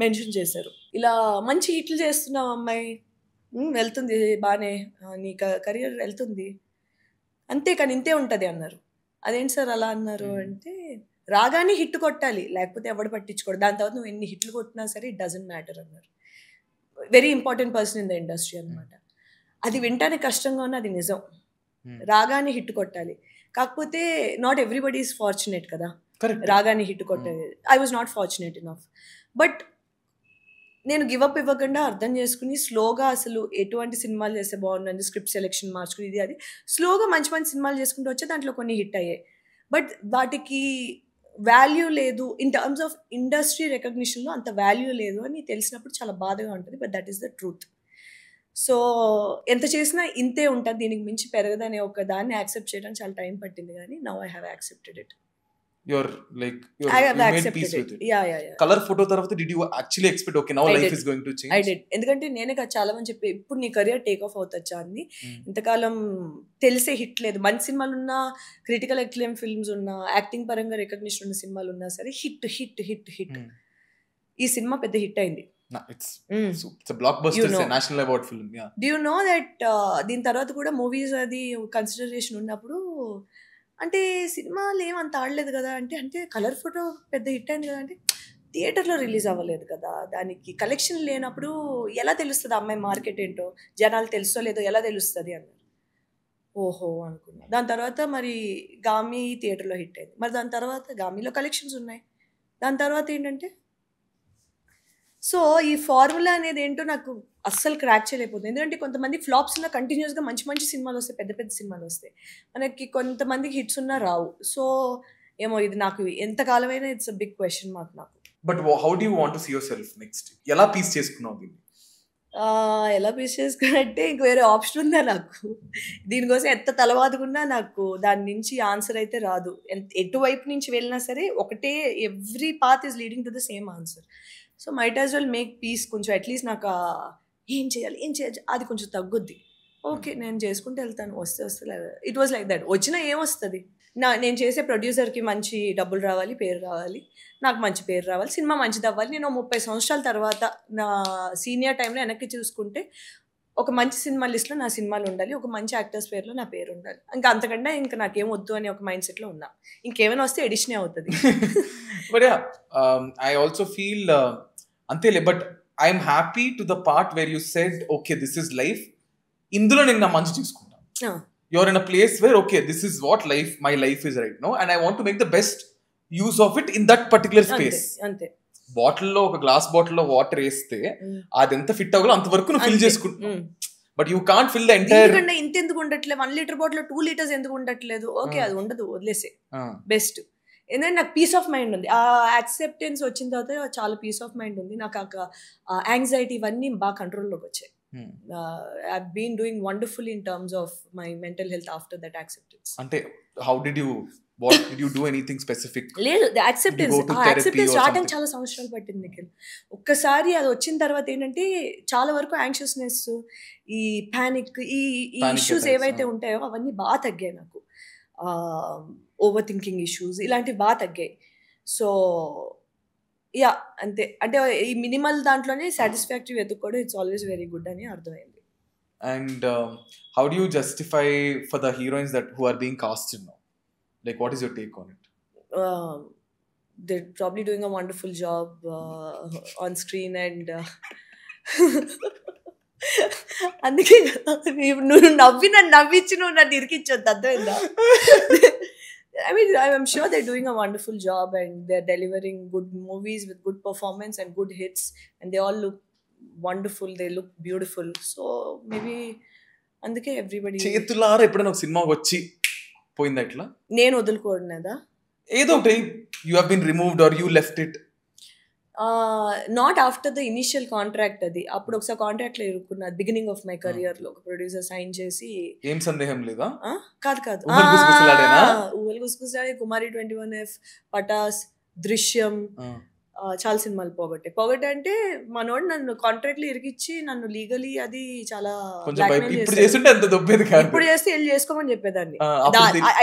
మెన్షన్ చేశారు. ఇలా మంచి హిట్లు చేస్తున్నావు అమ్మాయి, వెళ్తుంది బానే, నీ కెరియర్ వెళ్తుంది అంతే, కానీ ఇంతే ఉంటుంది అన్నారు. అదేంటి సార్ అలా అన్నారు అంటే, రాగానే హిట్ కొట్టాలి, లేకపోతే ఎవడు పట్టించుకోడు, దాని తర్వాత నువ్వు ఎన్ని హిట్లు కొట్టినా సరే ఇట్ డజంట్ మ్యాటర్ అన్నారు. Very important person in the industry అనమాట. అది వింటానికి కష్టంగా ఉన్న అది నిజం. రాగానే హిట్ కొట్టాలి, కాకపోతే నాట్ ఎవ్రీబడి ఈస్ ఫార్చునేట్ కదా రాగానే హిట్ కొట్టాలి. I was not fortunate enough. But నేను గివప్ ఇవ్వకుండా అర్థం చేసుకుని స్లోగా అసలు ఎటువంటి సినిమాలు చేస్తే బాగుంటుంది, స్క్రిప్ట్ సెలెక్షన్ మార్చుకుని ఇది అది స్లోగా మంచి మంచి సినిమాలు చేసుకుంటూ వచ్చే దాంట్లో కొన్ని హిట్ అయ్యాయి. బట్ వాటికి వాల్యూ లేదు, ఇన్ టర్మ్స్ ఆఫ్ ఇండస్ట్రీ రికగ్నిషన్లో అంత వాల్యూ లేదు అని తెలిసినప్పుడు చాలా బాధగా ఉంటుంది. But that is the truth. So ఎంత చేసినా ఇంతే ఉంటుంది, దీనికి మించి పెరగదనే ఒక దాన్ని యాక్సెప్ట్ చేయడానికి చాలా టైం పట్టింది, కానీ now I have accepted it. You made peace with it. Yeah. Color photo tarvata, did you actually expect, okay, now life is going to change? I did. ఎందుకంటే నేనే చాలా మంది చెప్పి, ఇప్పుడు నీ కెరియర్ టేక్ ఆఫ్ అవుతచ్చా అని. ఇంతకాలం తెలిసే హిట్ లేదు, మంచి సినిమాలు ఉన్నా, క్రిటికల్ అక్లెయిమ్ ఫిల్మ్స్ ఉన్నా, యాక్టింగ్ పరంగా రికగ్నిషన్ ఉన్న సినిమాలు ఉన్నా సరే హిట్ హిట్ హిట్ హిట్. ఈ సినిమా పెద్ద హిట్ అయింది. It's a blockbuster, it's a national award film. Yeah. Do you know that దీని తర్వాత కూడా మూవీస్ అది కన్సిడరేషన్ ఉన్నప్పుడు, అంటే సినిమాలు ఏమంత ఆడలేదు కదా అంటే కలర్ ఫోటో పెద్ద హిట్ అయింది కదా అంటే, థియేటర్లో రిలీజ్ అవ్వలేదు కదా, దానికి కలెక్షన్ లేనప్పుడు ఎలా తెలుస్తుంది అమ్మాయి మార్కెట్ ఏంటో, జనాలు తెలుసో లేదో ఎలా తెలుస్తుంది అన్నారు. ఓహో అనుకున్నా. దాని తర్వాత మరి గామి థియేటర్లో హిట్ అయింది. మరి దాని తర్వాత గామిలో కలెక్షన్స్ ఉన్నాయి. దాని తర్వాత ఏంటంటే, సో ఈ ఫార్ములా అనేది ఏంటో నాకు అస్సలు క్రాక్ చేయలేకపోతుంది. ఎందుకంటే కొంతమంది ఫ్లాప్స్ ఉన్న కంటిన్యూస్గా మంచి మంచి సినిమాలు వస్తాయి, పెద్ద పెద్ద సినిమాలు వస్తాయి, మనకి కొంతమందికి హిట్స్ ఉన్నా రావు. సో ఏమో ఇది నాకు ఎంతకాలమైనా it's a big question mark నాకు. But how do you want to see yourself next? ఎలా పీస్ చేసుకున్నావు దీన్ని? ఎలా పీస్ చేసుకున్నట్టే ఇంక వేరే ఆప్షన్ ఉందా నాకు? దీనికోసం ఎంత తలవాదుకున్నా నాకు దాని నుంచి ఆన్సర్ అయితే రాదు. ఎటువైపు నుంచి వెళ్ళినా సరే ఒకటే, every path is leading to the same answer. So might as well make peace. కొంచెం అట్లీస్ట్ నాకు ఏం చేయాలి అది కొంచెం తగ్గుద్ది. ఓకే నేను చేసుకుంటూ వెళ్తాను, వస్తే ఇట్ వాజ్ లైక్ దట్. వచ్చినా ఏమొస్తుంది, నేను చేసే ప్రొడ్యూసర్కి మంచి డబ్బులు రావాలి, పేరు రావాలి, నాకు మంచి పేరు రావాలి, సినిమా మంచిది అవ్వాలి. నేను 30 సంవత్సరాల తర్వాత నా సీనియర్ టైంలో వెనక్కి చూసుకుంటే ఒక మంచి సినిమా లిస్ట్లో నా సినిమాలు ఉండాలి, ఒక మంచి యాక్టర్స్ పేరులో నా పేరు ఉండాలి. ఇంకా అంతకంటే ఇంకా నాకేం వద్దు అనే ఒక మైండ్ సెట్లో ఉన్నా. ఇంకేమైనా వస్తే ఎడిషనే అవుతుంది. బట్ ఐ ఆల్సో ఫీల్ అంతేలే. But I'm happy to the part where you said okay this is life, ఇందులో నేను నా మంచి చూసుకుంటాను. You're in a place where okay this is what my life is right now and I want to make the best use of it in that particular space. ante bottle లో, ఒక గ్లాస్ బాటిల్ లో వాటర్ వేస్తే అది ఎంత ఫిట్ అవ్వాలో అంత వరకు నువ్వు ఫిల్ చేసుకుంటున్నావు. But you can't fill the entire. ఇంత ఎందుకు ఉండట్లేదు, 1 లీటర్ బాటిల్ 2 లీటర్స్ ఎందుకు ఉండట్లేదు? ఓకే అది ఉండదు, వదిలేసే బెస్ట్. ఎందుకంటే నాకు పీస్ ఆఫ్ మైండ్ ఉంది, ఆ యాక్సెప్టెన్స్ వచ్చిన తర్వాత చాలా పీస్ ఆఫ్ మైండ్ ఉంది. నాకు యాంగ్జైటీ ఇవన్నీ బాగా కంట్రోల్లోకి వచ్చాయి. I've been doing wonderfully in terms of my mental health after that acceptance. Ante what did you do anything specific? లేదు, the acceptance రావడం చాలా సంవత్సరాలు పట్టింది నిఖిల్. ఒక్కసారి అది వచ్చిన తర్వాత ఏంటంటే చాలా వరకు యాంగ్షియస్నెస్, ఈ ప్యానిక్, ఈ ఇష్యూస్ ఏవైతే ఉంటాయో అవన్నీ బాగా తగ్గాయి నాకు. ఓవర్ థింకింగ్ ఇష్యూస్ ఇలాంటివి బాగా తగ్గాయి. సో యా అంతే. అంటే ఈ మినిమల్ దాంట్లోనే సాటిస్ఫాక్టరీ వెతుక్కోవడం ఇట్స్ ఆల్వేస్ వెరీ గుడ్ అని అర్థమైంది. And how do you justify for the heroines that who are being casted now? Like what is your take on it? They're probably doing a wonderful job on screen and అందుకే నువ్వు నవ్వించి నువ్వు నన్ను ఇరికించొద్దు, అర్థమైందా? I mean, I'm sure they're doing a wonderful job and they're delivering good movies with good performance and good hits and they all look wonderful, they look beautiful. So maybe అందుకే everybody చేతులారా ఎప్పుడైనా ఒక సినిమా వచ్చి పోయిందా ఇట్లా? నేను వదులుకోనదా? ఏదో ఒకటి, you have been removed or you left it. Not after the initial contract. అది అప్పుడు ఒకసారి కాంట్రాక్ట్ లో ఇరుక్కున్నా బిగినింగ్ ఆఫ్ మై కెరియర్ లో. ఒక ప్రొడ్యూసర్ సైన్ చేసి ఏం సందేహం లేదా? కాదు ఊహలు గుసగుసలాడే, కుమారి 21F, పటాస్, దృశ్యం, చాలా సినిమాలు పొగట్టే అంటే మనోడు నన్ను కాంట్రాక్ట్ లో ఇరికిచ్చి నన్ను లీగలీ అది చాలా ఇప్పుడు చేస్తే వెళ్ళి చేసుకోమని చెప్పేదాన్ని.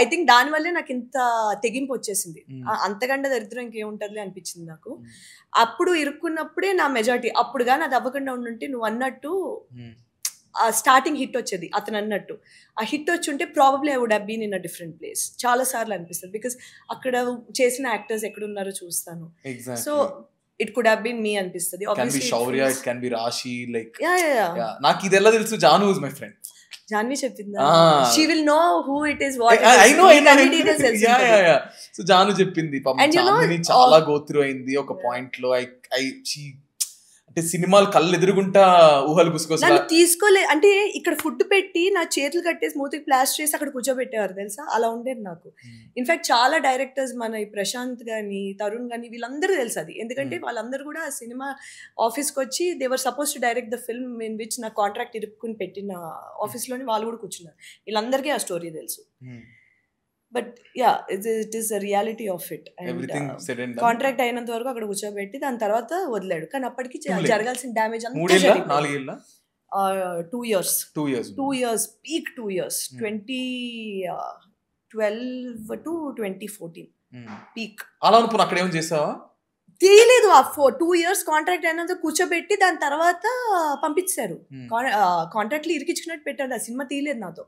ఐ థింక్ దాని వల్లే నాకు ఇంత తెగింపు వచ్చేసింది. అంతకంటే దరిద్రం ఇంకేముంటది అనిపించింది నాకు. అప్పుడు ఇరుక్కున్నప్పుడే నా మెజారిటీ. అప్పుడు కానీ అది అవ్వకుండా ఉండుంటే నువ్వు అన్నట్టు స్టార్టింగ్ హిట్ వచ్చేది అతను అన్నట్టు. ఆ హిట్ వచ్చి ఉంటే probably I would have been in a different place. చాలా సార్లు అనిపిస్తుంది బికాస్ అక్కడ చేసిన యాక్టర్స్ ఎక్కడ ఉన్నారో చూస్తాను. So it could have been me అనిపిస్తుంది. నాకు ఇది ఎలా తెలుసు? Janu is my friend. Janvi చెప్పిందా? She will know who it is, what so Janu చెప్పింది. చాలా గోత్రు అయింది ఒక పాయింట్ లో. అంటే సినిమాలు కళ్ళు ఎదురుగుంటా ఊహలు గుసగుసలు తీసుకోలే. అంటే ఇక్కడ ఫుడ్ పెట్టి నా చేతులు కట్టేసి మూతికి ప్లాస్టర్ చేసి అక్కడ కూర్చోబెట్టేవారు తెలుసా. అలా ఉండేది నాకు. ఇన్ఫాక్ట్ చాలా డైరెక్టర్స్, మన ఈ ప్రశాంత్ గానీ, తరుణ్ గానీ, వీళ్ళందరూ తెలుసు అది. ఎందుకంటే వాళ్ళందరూ కూడా ఆ సినిమా ఆఫీస్కి వచ్చి they were suppose to direct the film in which నా కాంట్రాక్ట్ ఇరుక్కుని పెట్టిన ఆఫీస్లోని వాళ్ళు కూడా కూర్చున్నారు. వీళ్ళందరికీ ఆ స్టోరీ తెలుసు. But yeah, it is a reality of it. And contract అయినంత వరకు అక్కడ కూర్చోబెట్టి దాని తర్వాత వదిలాడు. కానీ అప్పటికి జరగాల్సిన డ్యామేజ్ అంతా 2 years peak 2 years 2012 to 2014 peak. అలా అనుకున్నా అక్కడ ఏం చేసావా తెలియలేదు. ఆ 2 years కాంట్రాక్ట్ అయినంత కూర్చోబెట్టి దాని తర్వాత పంపించారు. కాంట్రాక్ట్లు ఇరికించుకున్నట్టు పెట్టారు. ఆ సినిమా తీయలేదు నాతో.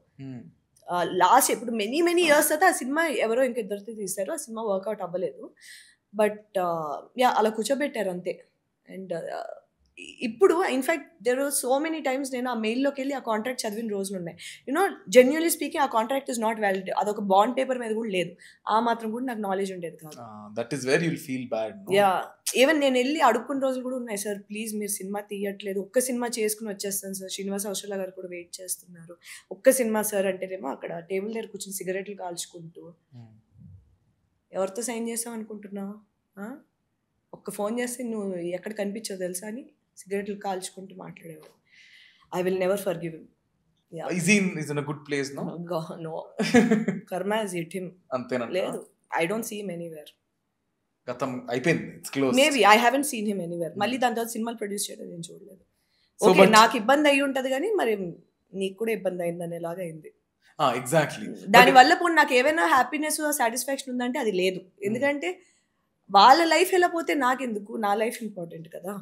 లాస్ట్ ఇప్పుడు మెనీ ఇయర్స్ అయితే ఆ సినిమా ఎవరో ఇంకిద్దరితో తీశారు. ఆ సినిమా వర్కౌట్ అవ్వలేదు. బట్ యా, అలా కూర్చోబెట్టారు అంతే. అండ్ ఇప్పుడు in fact there are so many times నేను ఆ మెయిల్లోకి వెళ్ళి ఆ కాంట్రాక్ట్ చదివిన రోజులు ఉన్నాయి. యూనో జెన్యున్లీ స్పీకింగ్, ఆ కాంట్రాక్ట్ ఇస్ నాట్ వ్యాలిడ్. అదొక బాండ్ పేపర్ మీద కూడా లేదు. ఆ మాత్రం కూడా నాకు నాలెడ్జ్ ఉండేది కాదు. That is where you will feel bad. Yeah, even నేను వెళ్ళి అడుక్కున్న రోజులు కూడా ఉన్నాయి. సార్ ప్లీజ్ మీరు సినిమా తీయట్లేదు, ఒక్క సినిమా చేసుకుని వచ్చేస్తాను సార్, శ్రీనివాస్ అవసరాల గారు కూడా వెయిట్ చేస్తున్నారు, ఒక్క సినిమా సార్ అంటేనేమో అక్కడ టేబుల్ దగ్గర కూర్చొని సిగరెట్లు కాల్చుకుంటూ ఎవరితో సైన్ చేసావు అనుకుంటున్నావు, ఒక్క ఫోన్ చేస్తే నువ్వు ఎక్కడ కనిపించావు తెలుసా అని సిగరెట్లు కాల్చుకుంటూ మాట్లాడేవాడు. I will never forgive him. Is he in a good place now? No. Karma has hit him. Antena లేదు, I don't see him anywhere. గతం అయిపోయింది, it's closed. Maybe I haven't seen him anywhere. మళ్ళీ దాని తర్వాత సినిమాలు ప్రొడ్యూస్ చేయడం నేను చూడలేదు. ఓకే, నాకు ఇబ్బంది అయ్యి ఉంటది కానీ మరి నీకు కూడా ఇబ్బంది అయింది అనేలాగా అయింది. ఎగ్జాక్ట్లీ. దానివల్ల పోనీ నాకు ఏమైనా హ్యాపీనెస్ సాటిస్ఫాక్షన్ ఉందంటే అది లేదు. ఎందుకంటే వాళ్ళ లైఫ్ ఎలా పోతే నాకెందుకు, నా లైఫ్ ఇంపార్టెంట్ కదా.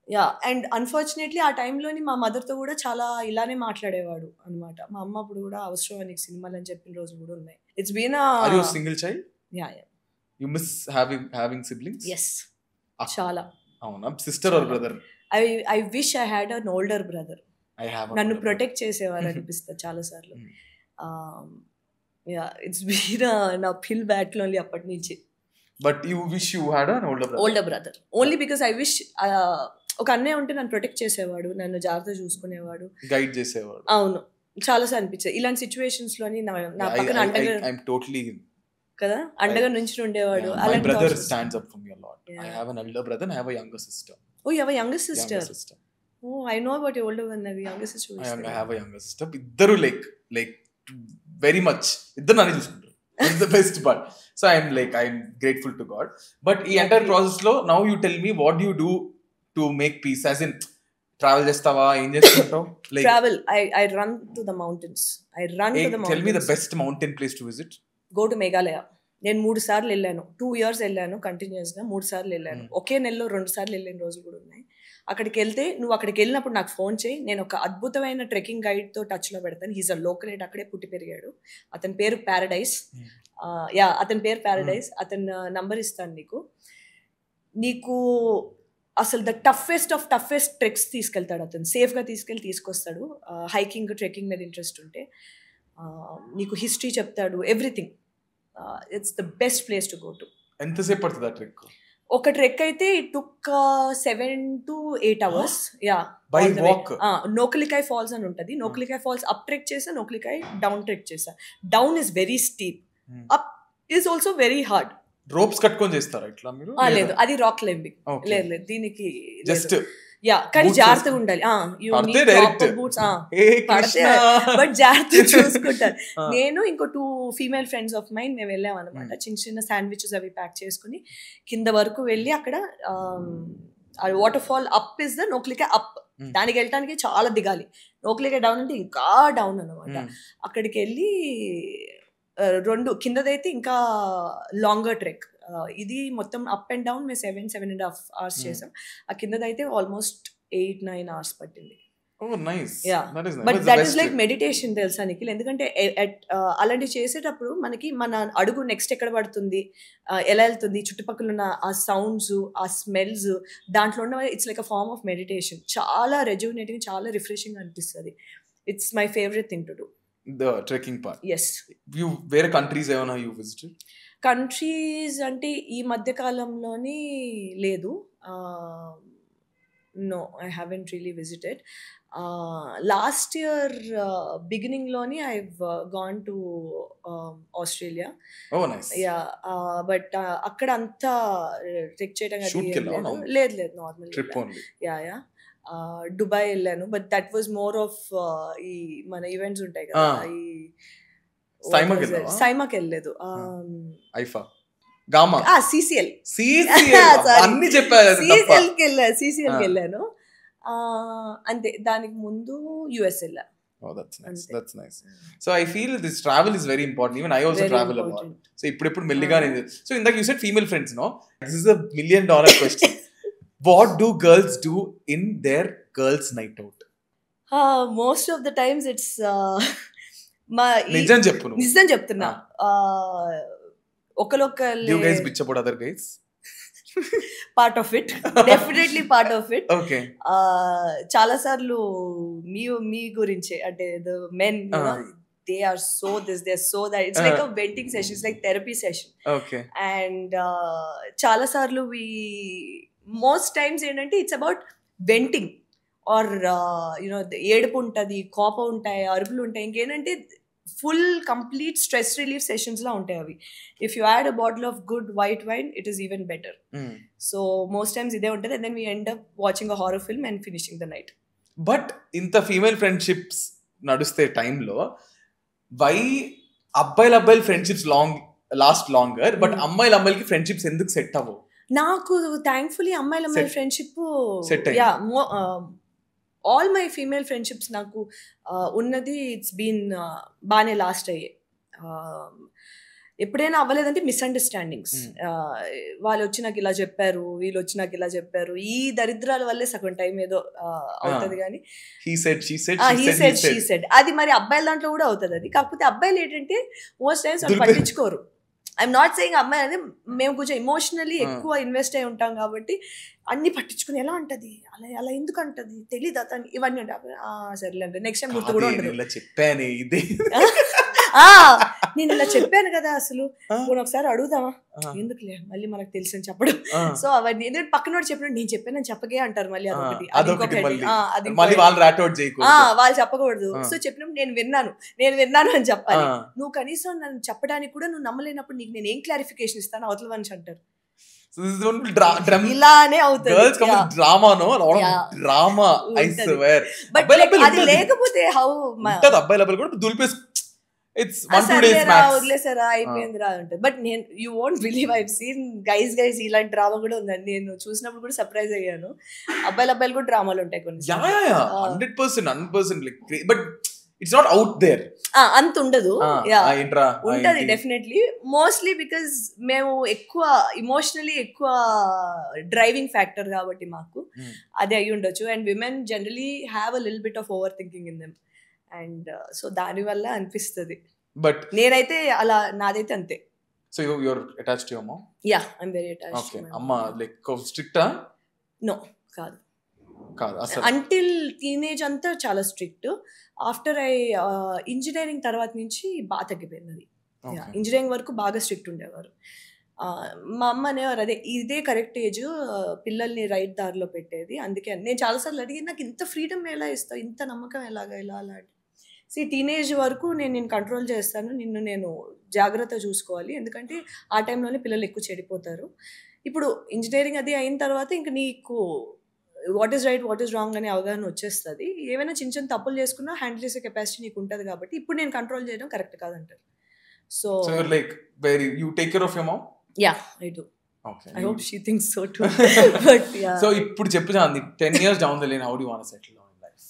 యా, అండ్ అన్ఫార్చునేట్లీ ఆ టైంలోని మా మదర్తో కూడా చాలా ఇలానే మాట్లాడేవాడు అనమాట. మా అమ్మ అప్పుడు కూడా అవసరం నీకు సినిమాలు అని చెప్పిన రోజులు కూడా ఉన్నాయి. It's been a single child. Yeah. You miss having siblings? Yes. చాలా. అవునా? Sister or brother? I wish I had an older brother. నన్ను ప్రొటెక్ట్ చేసేవారు అనిపిస్తుంది చాలా సార్లు. యా, ఇట్స్ బీన్ నా ఫీల్ బ్యాక్ లోన్లీ అప్పటి నుంచి. But you wish you had an older brother? Only because I wish ఒక అన్నయ్య ఉంటే నన్ను ప్రొటెక్ట్ చేసేవాడు, నన్ను జాగ్రత్తగా చూసుకునేవాడు, గైడ్ చేసేవాడు. అవును, చాలా సార్లు అనిపించేది ఇలాంటి సిచ్యువేషన్స్ లోని నా పక్కన అండగా కదా, అండగా నుంచి ఉండేవాడు. My brother stands up for me a lot. I have an elder brother and I have a younger sister. Oh, you have a younger sister? Oh, I know about your older one. The younger sister. I have a younger sister. ఇద్దరు like very much ఇద్దరు నన్ను చూసుకుంటారు. That's the best part. So I'm grateful to God. But ఈ entire process లో now you tell me what do you do to make peace? As in travel చేస్తావా, ఏం చేస్తుంటావు? Like travel, I run to the mountains. Tell me the best mountain place to visit. Go to Meghalaya. నేను 3 సార్లు వెళ్ళాను. 2 years వెళ్ళాను కంటిన్యూస్గా. 3 సార్లు వెళ్ళాను. ఒకే నెలలో 2 సార్లు వెళ్ళిన రోజులు కూడా ఉన్నాయి. అక్కడికి వెళ్తే నువ్వు అక్కడికి వెళ్ళినప్పుడు నాకు ఫోన్ చేయి, నేను ఒక అద్భుతమైన ట్రెక్కింగ్ గైడ్తో టచ్లో పెడతాను. హీజ్ అ లోకల్, అక్కడే పుట్టి పెరిగాడు. అతని పేరు ప్యారడైజ్. అతని పేరు ప్యారడైజ్. అతని నంబర్ ఇస్తాను నీకు అసలు the toughest of toughest treks తీసుకెళ్తాడు అతను. సేఫ్గా తీసుకొస్తాడు. హైకింగ్, ట్రెక్కింగ్ మీద ఇంట్రెస్ట్ ఉంటే నీకు హిస్టరీ చెప్తాడు, everything. It's the best place to go to. ఎంతసేపు పడుతుంది ఆ ట్రెక్? ఒక ట్రెక్ అయితే it took 7 to 8 hours. Yeah, by walk. Nohkalikai falls అని ఉంటుంది. నోకలికాయ్ ఫాల్స్ అప్ ట్రెక్ చేసా, నోకలికాయ్ డౌన్ ట్రెక్ చేసా. Down is very steep, up is also very hard. Ropes కట్టుకొని చేస్తారా ఇట్లా మీరు? లేదు, అది రాక్ క్లైంబింగ్. లేదు దీనికి జస్ట్ యా, కానీ జాగ్రత్తగా ఉండాలి. బూట్స్ పడితే బట్ జాగ్రత్తగా చూసుకుంటారు. నేను ఇంకో 2 ఫీమేల్ ఫ్రెండ్స్ ఆఫ్ మైన్ మేము వెళ్ళాం అనమాట. చిన్న చిన్న శాండ్విచెస్ అవి ప్యాక్ చేసుకుని కింద వరకు వెళ్ళి అక్కడ waterfall up is the Nohkalikai up, దానికి వెళ్ళటానికి చాలా దిగాలి. నోక్లికా డౌన్ అంటే ఇంకా డౌన్ అనమాట. అక్కడికి వెళ్ళి 2 కిందదైతే ఇంకా లాంగర్ ట్రెక్. ఇది మొత్తం అప్ అండ్ డౌన్ మేము 7.5 hours చేసాం. ఆ కిందదైతే ఆల్మోస్ట్ 8-9 hours పట్టింది. But that is like meditation తెలుసా నిఖిల్? ఎందుకంటే అలాంటివి చేసేటప్పుడు మనకి మన అడుగు నెక్స్ట్ ఎక్కడ పడుతుంది, ఎలా వెళ్తుంది, చుట్టుపక్కల ఉన్న ఆ సౌండ్స్, ఆ స్మెల్స్, దాంట్లో ఉన్న it's like a form of meditation. చాలా రెజ్యూనేటింగ్, చాలా రిఫ్రెషింగ్ అనిపిస్తుంది. It's my favourite thing to do. The trekking part. Yes. You where countries ఏమైనా you visited? కంట్రీస్ అంటే ఈ మధ్య కాలంలోని లేదు. No, I haven't really visited. Last year బిగినింగ్లోని I gone to Australia. Oh nice. Yeah, but అక్కడ అంతా ట్రెక్ చేయడం లేదు, normal trip only. Yeah, Dubai వెళ్ళాను. But that was more of ఈ మన ఈవెంట్స్ ఉంటాయి కదా, ఈ సైమాకి వెళ్ళలేదు. ఐఫా, గామా, సిసిఎల్ అన్ని చెప్పారు. సిసిఎల్కి వెళ్ళాను అంతే. దానికి ముందు యుఎస్ వెళ్ళా. Oh, that's nice. So I feel this travel is very important. Even I also travel a lot. So ఇప్పుడు మెల్లిగా నేను, so ఇందాక you said female friends, no? This is a $1 million question. What do girls do in their girls night out? Most of the times it's నిజం చెప్పు. నిజం చెప్తున్నా. ఒకళ్ళొకళ్ళు you guys bitch about other guys? Part of it, definitely part of it. Okay, చాలా సార్లు మీ గురించే, అంటే the men they are so this, they are so that. It's like a venting session, it's like therapy session. Okay. And చాలా సార్లు most times ఏంటంటే ఇట్స్ అబౌట్ వెంటింగ్ ఆర్ ఏడుపు ఉంటుంది, కోపం ఉంటాయి, అరుపులు ఉంటాయి. ఇంకేంటంటే full complete stress relief sessions లా ఉంటాయి అవి. If you add a bottle of good white wine it is even better. So most times ఇదే ఉంటుంది. And then we end up watching a horror film and finishing the night. But ఇంత ఫీమేల్ ఫ్రెండ్షిప్స్ నడుస్తే టైంలో వై అబ్బాయిల ఫ్రెండ్షిప్స్ లాస్ట్ లాంగర్, బట్ అమ్మాయిలకి ఫ్రెండ్షిప్స్ ఎందుకు సెట్ అవ్వవు? నాకు థ్యాంక్ఫుల్లీ అమ్మాయిల friendship, yeah, all my female friendships నాకు ఉన్నది ఇట్స్ బీన్ బాగానే లాస్ట్ అయ్యే. ఎప్పుడైనా అవ్వలేదంటే మిస్అండర్స్టాండింగ్స్. వాళ్ళు వచ్చి నాకు ఇలా చెప్పారు, వీళ్ళు వచ్చి నాకు ఇలా చెప్పారు, ఈ దరిద్రాల వల్లే సగం టైం ఏదో అవుతుంది. కానీ he said అది మరి అబ్బాయిల దాంట్లో కూడా అవుతుంది అది. కాకపోతే అబ్బాయిలు ఏంటంటే మోస్ట్ టైమ్స్ వాళ్ళు పట్టించుకోరు. ఐఎమ్ నాట్ సెయింగ్ అమ్మాయి అనేది, మేము కొంచెం ఎమోషనల్లీ ఎక్కువ ఇన్వెస్ట్ అయి ఉంటాం కాబట్టి అన్ని పట్టించుకుని ఎలా ఉంటుంది, అలా ఎందుకు అంటది తెలీదు అతను, ఇవన్నీ ఉంటాయి. సరేలే అంటే నెక్స్ట్ టైం గుర్తు కూడా ఉంటుంది. నేను ఇలా చెప్పాను కదా, అసలు నేను ఒకసారి అడుగుదామా, ఎందుకులే మళ్ళీ మనకు తెలుసు అని చెప్పడం. సో అవన్నీ ఎందుకంటే పక్కన చెప్పినట్టు నేను చెప్పాను చెప్పగే అంటారు. మళ్ళీ అదొకటి వాళ్ళు చెప్పకూడదు. సో చెప్పినప్పుడు నేను విన్నాను అని చెప్పాలి. నువ్వు కనీసం నన్ను చెప్పడానికి కూడా నువ్వు నమ్మలేనప్పుడు నీకు నేను ఏం క్లారిఫికేషన్ ఇస్తాను అవతల మనిషి అంటారు. ఇలానే అవుతుంది. అది లేకపోతే హౌ వదిలేసారా అయిపోయింది రా ఉంటుంది. బట్ నేను you won't believe I seen guys ఇలాంటి డ్రామా కూడా ఉందండి. నేను చూసినప్పుడు కూడా సర్ప్రైజ్ అయ్యాను. అబ్బాయిలు కూడా డ్రామాలు ఉంటాయి కొన్ని. 100%. But it's not out there. అంత ఉండదు. ఉంటది డెఫినెట్లీ. మోస్ట్లీ బికాజ్ మేము ఎక్కువ ఇమోషనలీ ఎక్కువ డ్రైవింగ్ ఫ్యాక్టర్ కాబట్టి మాకు అది అయి ఉండొచ్చు. And women generally have a little bit of over thinking in them. And so దాని వల్ల అనిపిస్తుంది. బట్ నేనైతే అలా, నాదైతే అంతే. So you are attached to your mom? Yeah, I am very attached. Okay. అమ్మ లైక్ స్ట్రిక్టా? నో, కాదు అసలు. అంటిల్ టీనేజ్ అంతా చాలా స్ట్రిక్ట్. ఆఫ్టర్ ఇంజనీరింగ్ తర్వాత నుంచి బాగా తగ్గిపోయింది. ఇంజనీరింగ్ వరకు బాగా స్ట్రిక్ట్ ఉండేవారు. మా అమ్మ అనేవారు అదే ఇదే కరెక్ట్ ఏజ్ పిల్లల్ని రైట్ దారిలో పెట్టేది. అందుకే నేను చాలాసార్లు అడిగి నాకు ఇంత ఫ్రీడమ్ ఎలా ఇస్తావు, ఇంత నమ్మకం ఎలా అలా. టీనేజ్ వరకు నేను కంట్రోల్ చేస్తాను, నిన్ను నేను జాగ్రత్త చూసుకోవాలి, ఎందుకంటే ఆ టైంలోనే పిల్లలు ఎక్కువ చెడిపోతారు. ఇప్పుడు ఇంజనీరింగ్ అది అయిన తర్వాత ఇంక నీకు what is right what is wrong అనే అవగాహన వచ్చేస్తుంది. ఏమైనా చిన్న చిన్న తప్పులు చేసుకున్నా హ్యాండిల్ చేసే కెపాసిటీ నీకు ఉంటుంది కాబట్టి ఇప్పుడు నేను కంట్రోల్ చేయడం కరెక్ట్ కాదంటారు. So like you take care of your mom? Yeah, I do. Okay. I hope she thinks so too. But yeah. So ఇప్పుడు చెప్పు చాంది, 10 years down the lane how do you want to settle down in life?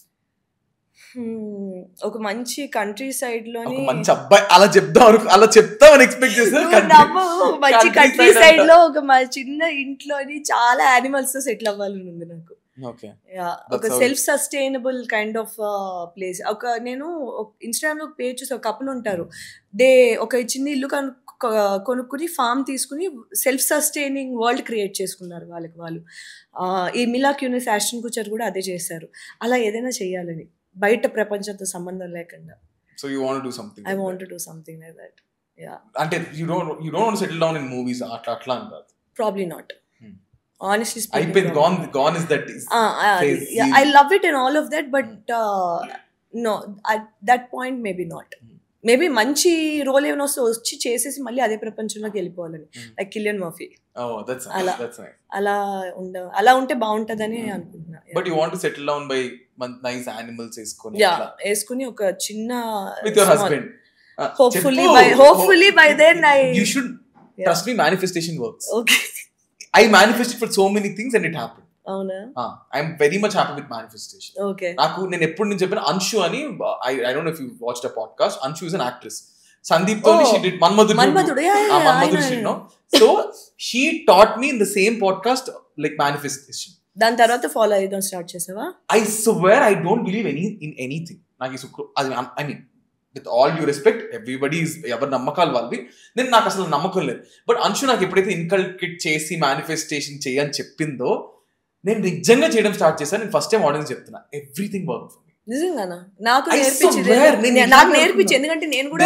ఒక మంచి కంట్రీ సైడ్ లోని, ఒక మంచి అబ్బాయి అలా చెప్తామని ఎక్స్పెక్ట్ చేస్తాను. మంచి కంట్రీ సైడ్ లో ఒక చిన్న ఇంట్లోని చాలా యానిమల్స్ తో సెటిల్ అవ్వాలని ఉంది నాకు. ఒక self sustainable kind of place. నేను ఇన్స్టాగ్రామ్ లో పేజ్ చూసి ఒక కపుల్ ఉంటారు, ఒక చిన్న ఇల్లు కొనుక్కుని ఫామ్ తీసుకుని సెల్ఫ్ సస్టైనింగ్ వరల్డ్ క్రియేట్ చేసుకున్నారు వాళ్ళకి వాళ్ళు. ఈ మిలా క్యూనిస్, ఆస్టన్ కుచర్ కూడా అదే చేశారు. అలా ఏదైనా చేయాలని, బయట ప్రపంచంతో సంబంధం లేకుండా. So you want to do something? I want to do something like that. Yeah. అంటే you don't want to settle down in movies అట్లా అంటారు? Probably not. Honestly speaking, I've been gone is that is yeah, I love it and all of that, but no, at that point maybe not. Maybe మంచి రోల్ ఏమైనా వచ్చి చేసేసి మళ్ళీ అదే ప్రపంచంలోకి వెళ్ళిపోవాలని, లైక్ కిలియన్ మర్ఫీ. అలా ఉంటే బాగుంటదని అనుకుంటున్నా. But you want to settle down by nice animals వేసుకుని ఒక చిన్న with your husband. hopefully by then you should trust me, manifestation works. Okay. I manifested for so many things and it happened. అవునా? I am very much happy with manifestation. Okay. నాకు నేను ఎప్పుడు నేను చెప్పిన అన్షు అని, I don't know if you watched a podcast. Anshu is an actress. Sandeep toni she did Manmadudu. Yeah. So she taught me in the same podcast like manifestation. దాని తర్వాత ఫాలో అయ్యడం స్టార్ట్ చేసావా? I swear I don't believe in anything. నాకు I mean with all due respect, everybody is ఎవరి నమ్మకాలు వాళ్ళవి. నేను నాకు అసలు నమ్మకం లేదు. బట్ అన్షు నాకు ఎప్పుడైతే ఇన్కల్కేట్ చేసి మేనిఫెస్టేషన్ చేయని చెప్పిందో నేను నిజంగా చేయడం స్టార్ట్ చేశాను. నేను ఫస్ట్ టైం ఆడియన్స్ చెప్తున్నా, ఎవ్రీథింగ్ వర్క్ ఫర్ మీ. నిజంగానా? నాకు నేర్పించి, ఎందుకంటే నేను కూడా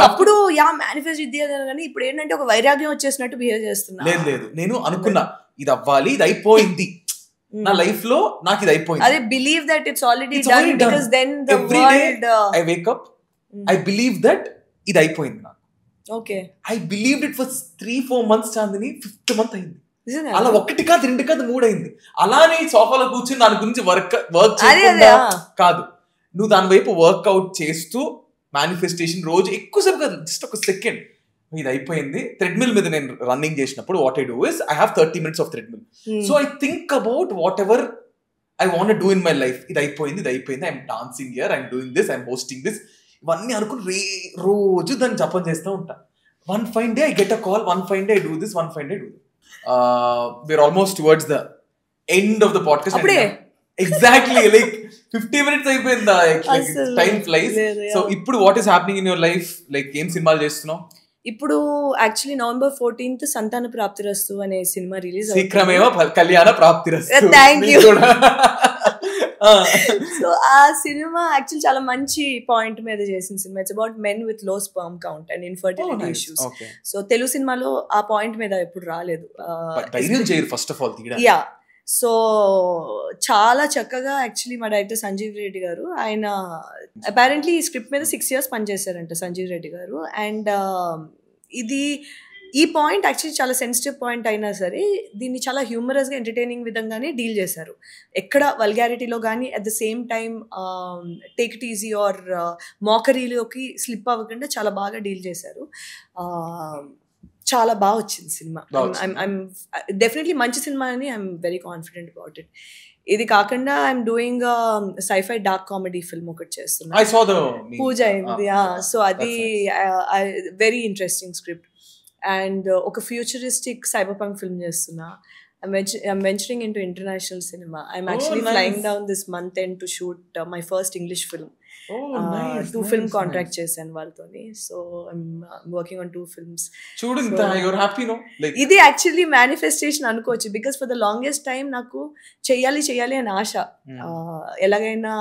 అప్పుడు మేనిఫెస్ట్ ఇది కానీ ఇప్పుడు ఏంటంటే ఒక వైరాగ్యం వచ్చేసినట్టు బిహేవ్ చేస్తున్నా. లేదు నేను అనుకున్నా ఇది అవ్వాలి, ఇది అయిపోయింది నా లైఫ్ లో, నాకు ఇది అయిపోయింది. అదే believe that it's already done, because then the world I wake up, I believe that ఇది అయిపోయింది నాకు. Okay. I believed it for 3-4 months Chandini, 5th month అయింది. అలా 1 కాదు 2 కాదు 3 అయింది. అలానే సోఫాలో కూర్చుని దాని గురించి వర్క్ కాదు, నువ్వు దాని వైపు వర్క్అవుట్ చేస్తూ మేనిఫెస్టేషన్ రోజు ఎక్కువసేపు కాదు, జస్ట్ ఒక సెకండ్ ఇది అయిపోయింది. థ్రెడ్మిల్ మీద నేను రన్నింగ్ చేసినప్పుడు what I do is I have 30 minutes of treadmill. So I think about what ever I want do in my life. ఇది అయిపోయింది, I'm dancing here, I'm doing this, I'm hosting this, ఇవన్నీ అనుకుని రోజు దాన్ని జపం చేస్తూ ఉంటా. One fine day I get a call, one fine day I do this, one fine day I do that. We're almost towards the end of the podcast. Exactly, like 50 minutes అయిపోయిందా, like time flies. So ఇప్పుడు what is happening in your life? Like ఏం సినిమాలు చేస్తున్నావు ఇప్పుడు? యాక్చువల్లీ November 14th సంతాన ప్రాప్తిరస్తు అనే సినిమా రిలీజ్ అవుతుంది. Sheeghrameva Kalyana Prapthirasthu. Thank you. So ఆ సినిమా యాక్చువల్లీ చాలా మంచి పాయింట్ మీద చేసిన cinema. It's about men with low sperm count and infertility issues. So Telugu సినిమాలో ఆ పాయింట్ మీద ఎప్పుడు రాలేదు. First of all yeah. So చాలా చక్కగా యాక్చువల్లీ మా డైరెక్టర్ సంజీవ్ రెడ్డి గారు, ఆయన అపారెంట్లీ ఈ స్క్రిప్ట్ మీద 6 years పనిచేశారంట సంజీవ్ రెడ్డి గారు. అండ్ ఈ పాయింట్ యాక్చువల్లీ చాలా సెన్సిటివ్ పాయింట్ అయినా సరే దీన్ని చాలా హ్యూమరస్గా ఎంటర్టైనింగ్ విధంగానే డీల్ చేశారు. ఎక్కడ వల్గారిటీలో కానీ at the same time take it easy or మోకరీలోకి స్లిప్ అవ్వకుండా చాలా బాగా డీల్ చేశారు. చాలా బాగా వచ్చింది సినిమా. ఐమ్ డెఫినెట్లీ మంచి సినిమా అని I'm very confident about it. ఇది కాకుండా I'm doing sci-fi dark comedy film ఒకటి చేస్తున్నా, పూజ అయింది. సో అది వెరీ ఇంట్రెస్టింగ్ స్క్రిప్ట్. అండ్ ఒక ఫ్యూచరిస్టిక్ సైబర్ పంక్ ఫిల్మ్ చేస్తున్నా. I'm venturing into international cinema. I'm actually flying down this month end to shoot my first English film. Two film contract చేశాను వాళ్ళతోని. So I'm working on 2 films. చూడంతా you're happy no? Like ఇది యాక్చువల్లీ మేనిఫెస్టేషన్ అనుకోవచ్చు, because for the longest time నాకు చెయ్యాలి అని ఆశ. ఎలాగైనా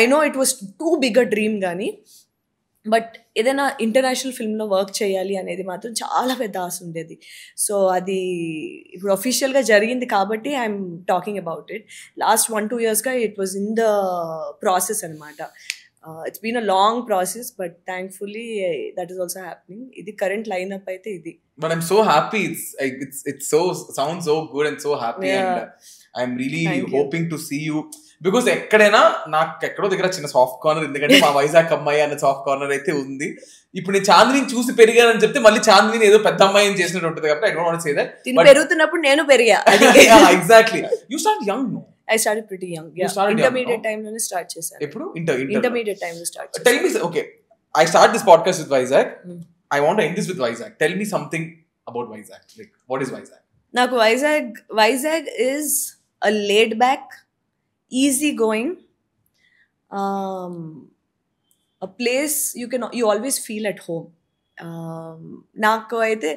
I know it was too big a dream కానీ, బట్ ఏదైనా ఇంటర్నేషనల్ ఫిల్మ్లో వర్క్ చేయాలి అనేది మాత్రం చాలా పెద్ద ఆశ ఉండేది. సో అది ఇప్పుడు అఫీషియల్గా జరిగింది కాబట్టి I'm talking about it. Last 1-2 yearsగా it was in the process అనమాట. It's been a long process, but thankfully that is also happening. Idi current lineup aithe idi. But I'm so happy. It's so sounds so good and so happy, and I'm really hoping to see you, because ఎక్కడైనా నాకు ఎక్కడో దగ్గర చిన్న సాఫ్ట్ కార్నర్, ఎందుకంటే మా వైజాగ్ అమ్మాయి అన్న సాఫ్ట్ కార్నర్ అయితే ఉంది. ఇప్పుడు నేను చాందిని చూసి పెరిగానని చెప్తే మళ్ళీ చాందిని ఏదో పెద్ద అమ్మాయి అని చేసినట్టు ఉంటుంది, కాబట్టి I don't want to say that. పెరుగుతున్నప్పుడు నేను పెరిగా. Exactly. You started young, no? I started pretty young. Yeah. Intermediate time లోనే స్టార్ట్ చేశాను. ఎప్పుడు? Intermediate time లో స్టార్ట్ చేశాను. Tell me, okay, I start this podcast with Vizag. I want to end this with Vizag. Tell me something about Vizag. Like, what is Vizag? నాకు Vizag is a laid back, easy going, a place you always feel at home. నాకు అయితే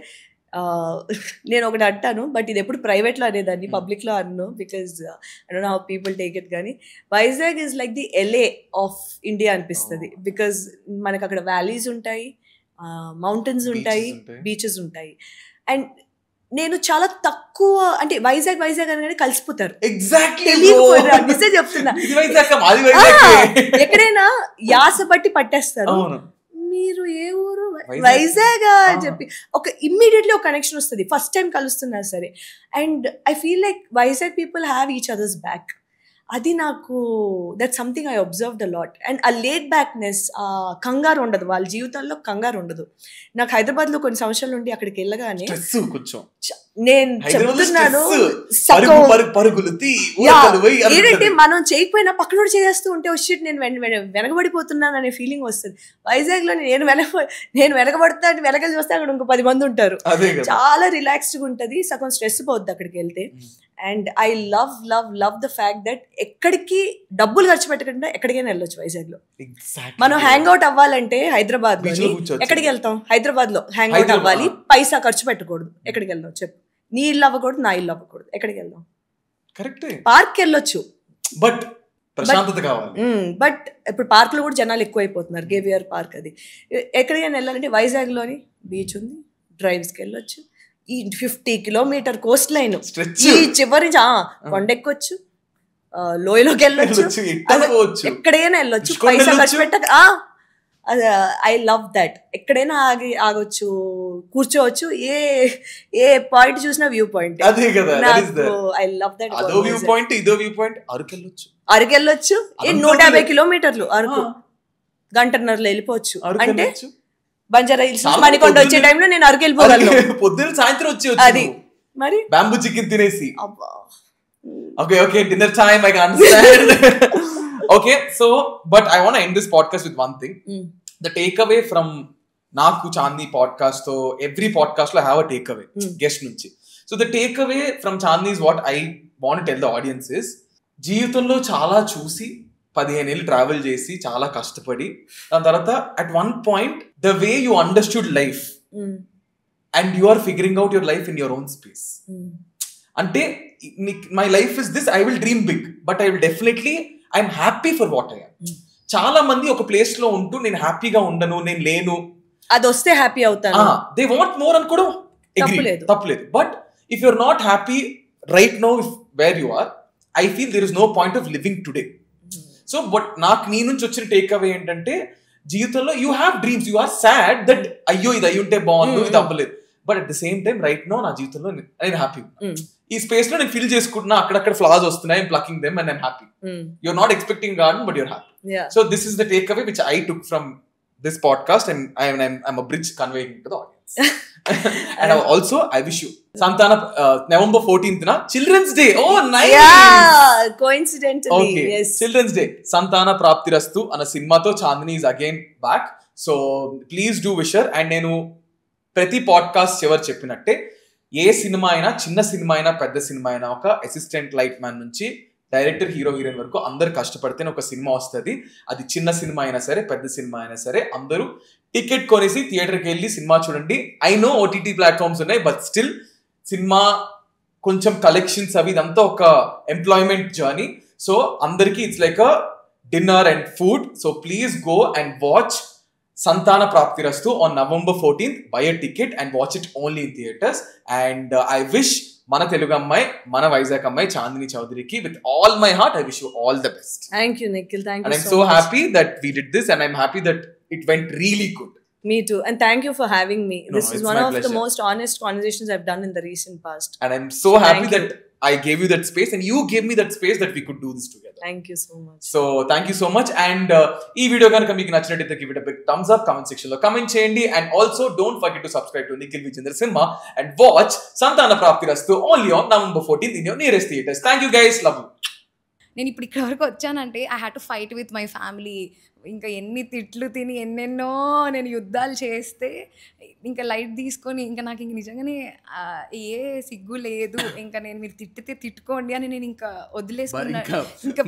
నేను ఒకటి అంటాను, బట్ ఇది ఎప్పుడు ప్రైవేట్లో అనేదాన్ని, పబ్లిక్లో అన్ను, because I don't know how people take it. కానీ Vizag is like the LA of India అనిపిస్తుంది, బికాజ్ మనకు అక్కడ వ్యాలీస్ ఉంటాయి, మౌంటైన్స్ ఉంటాయి, బీచెస్ ఉంటాయి. అండ్ నేను చాలా తక్కువ, అంటే వైజాగ్ అనగానే కలిసిపోతారు. నిజం చెప్తున్నా, ఎక్కడైనా యాస బట్టి పట్టేస్తారు. మీరు ఏ ఊరు, వైజాగ్ అని చెప్పి ఒక ఇమ్మీడియట్లీ ఒక కనెక్షన్ వస్తుంది ఫస్ట్ టైం కలుస్తున్నారు సరే. And I feel like Vizag people have each others back. అది నాకు that something I observed a lot. And ఆ లేట్ బ్యాక్నెస్, కంగారు ఉండదు, వాళ్ళ జీవితాల్లో కంగారు ఉండదు. నాకు హైదరాబాద్లో కొన్ని సంవత్సరాల నుండి అక్కడికి వెళ్ళగానే నేను చెప్తున్నాను, ఏంటంటే మనం చేయకపోయినా పక్కనోడు చేస్తూ ఉంటే షిట్ నేను వెనకబడిపోతున్నాను అనే ఫీలింగ్ వస్తుంది. వైజాగ్లో నేను వెనకబడుతా అంటే వెనకలు చూస్తే అక్కడ ఇంకో 10 మంది ఉంటారు. చాలా రిలాక్స్డ్గా ఉంటుంది, సగం స్ట్రెస్ పోద్ది అక్కడికి వెళ్తే. And I love the fact that ఎక్కడికి డబ్బులు ఖర్చు పెట్టకుండా ఎక్కడికైనా వెళ్ళొచ్చు వైజాగ్లో. మనం హ్యాంగ్ అవుట్ అవ్వాలంటే హైదరాబాద్ లో ఎక్కడికి వెళ్తాం? హైదరాబాద్ లో హ్యాంగ్ అవుట్ అవ్వాలి, పైసా ఖర్చు పెట్టకూడదు. ఎక్కడికి వెళ్దాం చెప్పు? నీ ఇల్లు అవ్వకూడదు, నా ఇల్లు అవ్వకూడదు, ఎక్కడికి వెళ్దాం? పార్క్ వెళ్ళొచ్చు, బట్ ఇప్పుడు పార్క్ లో కూడా జనాలు ఎక్కువైపోతున్నారు. గేవిఆర్ పార్క్ అది. ఎక్కడికైనా వెళ్ళాలంటే వైజాగ్ లోని బీచ్ ఉంది, డ్రైవ్స్ కి వెళ్ళొచ్చు, ఈ 50 కిలోమీటర్ కోస్ట్ లైన్, ఈ చివరి కొండెక్కొచ్చు, లోయలోకి వెళ్ళొచ్చు, ఎక్కడైనా వెళ్ళొచ్చు, పైసా ఖర్చు పెట్టక. I love that. ఎక్కడైనా ఆగొచ్చు, కూర్చోవచ్చు, ఏ పాయింట్ చూసినా view point. I love that. అరకెళ్ళొచ్చు, 150 కిలోమీటర్లు అరకు, గంటన్నరలో వెళ్ళిపోవచ్చు. అంటే బంజారా హిల్స్, మణికొండ వచ్చే టైంలో నేను అరకు వెళ్ళిపోగలను. పొద్దున్న సాయంత్రం వచ్చి అది మరి బ్యాంబూ చికెన్ తినేసి. Okay, dinner time, I can understand. Okay, so but I want to end this podcast with one thing. The takeaway from Naku Chandni podcast, so every podcast lo have a takeaway guest nunchi. So the takeaway from Chandni is what I want to tell the audience is, జీవితంలో చాలా చూసి 15 ఏళ్ళు ట్రావెల్ చేసి చాలా కష్టపడి దాని తర్వాత at one point the way you understood life and you are figuring out your life in your own space. అంటే my life is this, I will dream big, but I will definitely I'm happy for what I am. చాలా మంది ఒక ప్లేస్ లో ఉంటూ నేను హ్యాపీగా ఉండను, నేను లేను, అది వస్తే హ్యాపీ అవుతాను, దే వాంట్ మోర్ అని కూడా తప్పులేదు. But if you are not happy right now where you are, I feel there is no point of living today. So but నాకు నీ నుంచి వచ్చిన టేక్ అవే ఏంటంటే, జీవితంలో you have dreams, you are sad that అయ్యో ఇది అయ్యి ఉంటే బాగుండు, ఇది అవ్వలేదు, but at the same time right no నా జీవితంలో నేను హ్యాపీ. ఈ స్పేస్ లో నేను ఫీల్ చేసుకుంటున్నా, అక్కడక్కడ ఫ్లాస్ వస్తున్నాయి, I'm plucking them and I'm happy. You're not expecting garden but you're happy. So this is the take away which I took from this podcast, and I'm a bridge conveying to the audience. And also I wish you Santana November 14th na Children's Day. Oh nice. Yeah, coincidentally. Okay. Yes, Children's Day. Santana Praptirastu ana cinema tho Chandni is again back. So please do wish her. And nenu ప్రతి పాడ్కాస్ట్ చివరి చెప్పినట్టే, ఏ సినిమా అయినా, చిన్న సినిమా అయినా పెద్ద సినిమా అయినా, ఒక అసిస్టెంట్ లైట్ మ్యాన్ నుంచి డైరెక్టర్, హీరో, హీరోయిన్ వరకు అందరు కష్టపడితేనే ఒక సినిమా వస్తుంది. అది చిన్న సినిమా అయినా సరే, పెద్ద సినిమా అయినా సరే, అందరూ టికెట్ కొనేసి థియేటర్కి వెళ్ళి సినిమా చూడండి. ఐ నో ఓటీటీ ప్లాట్ఫామ్స్ ఉన్నాయి, బట్ స్టిల్ సినిమా కొంచెం కలెక్షన్స్ అవి ఇదంతా ఒక ఎంప్లాయ్మెంట్ జర్నీ. సో అందరికీ it's like a dinner and food. So please go and watch Santana Praptirastu on November 14th. Buy a ticket and watch it only in theaters. And I wish మన తెలుగు అమ్మాయి, మన వైజాగ్ అమ్మాయి చాందిని చౌదరికి with all my heart I wish you all the best. Thank you Nikhil, thank and you I'm so so much. Happy that we did this and I'm happy that it went really good. Me too, and thank you for having me. No, This is it's one my of the pleasure. most honest conversations I've done in the recent past. And I'm so happy Thank you. that I gave you that space and you gave me that space that we could do this together. Thank you so much. So thank you so much. And ee video ganaka meeku nachinatayite give it a big thumbs up, comment section lo comment cheyandi, and also don't forget to subscribe to Nikhil Vijayendra Simha and watch Santana Prapti Rastu only on November 14th in your nearest theaters. Thank you guys, love you. నేను ఇప్పుడు ఇక్కడ వరకు వచ్చానంటే I had to fight with my family. ఇంకా ఎన్ని తిట్లు తిని ఎన్నెన్నో నేను యుద్ధాలు చేస్తే ఇంకా లైట్ తీసుకొని ఇంకా నాకు ఇంక నిజంగానే ఏ సిగ్గు లేదు, ఇంకా నేను మీరు తిట్టితే తిట్టుకోండి అని నేను ఇంకా వదిలేసుకున్నాను. ఇంకా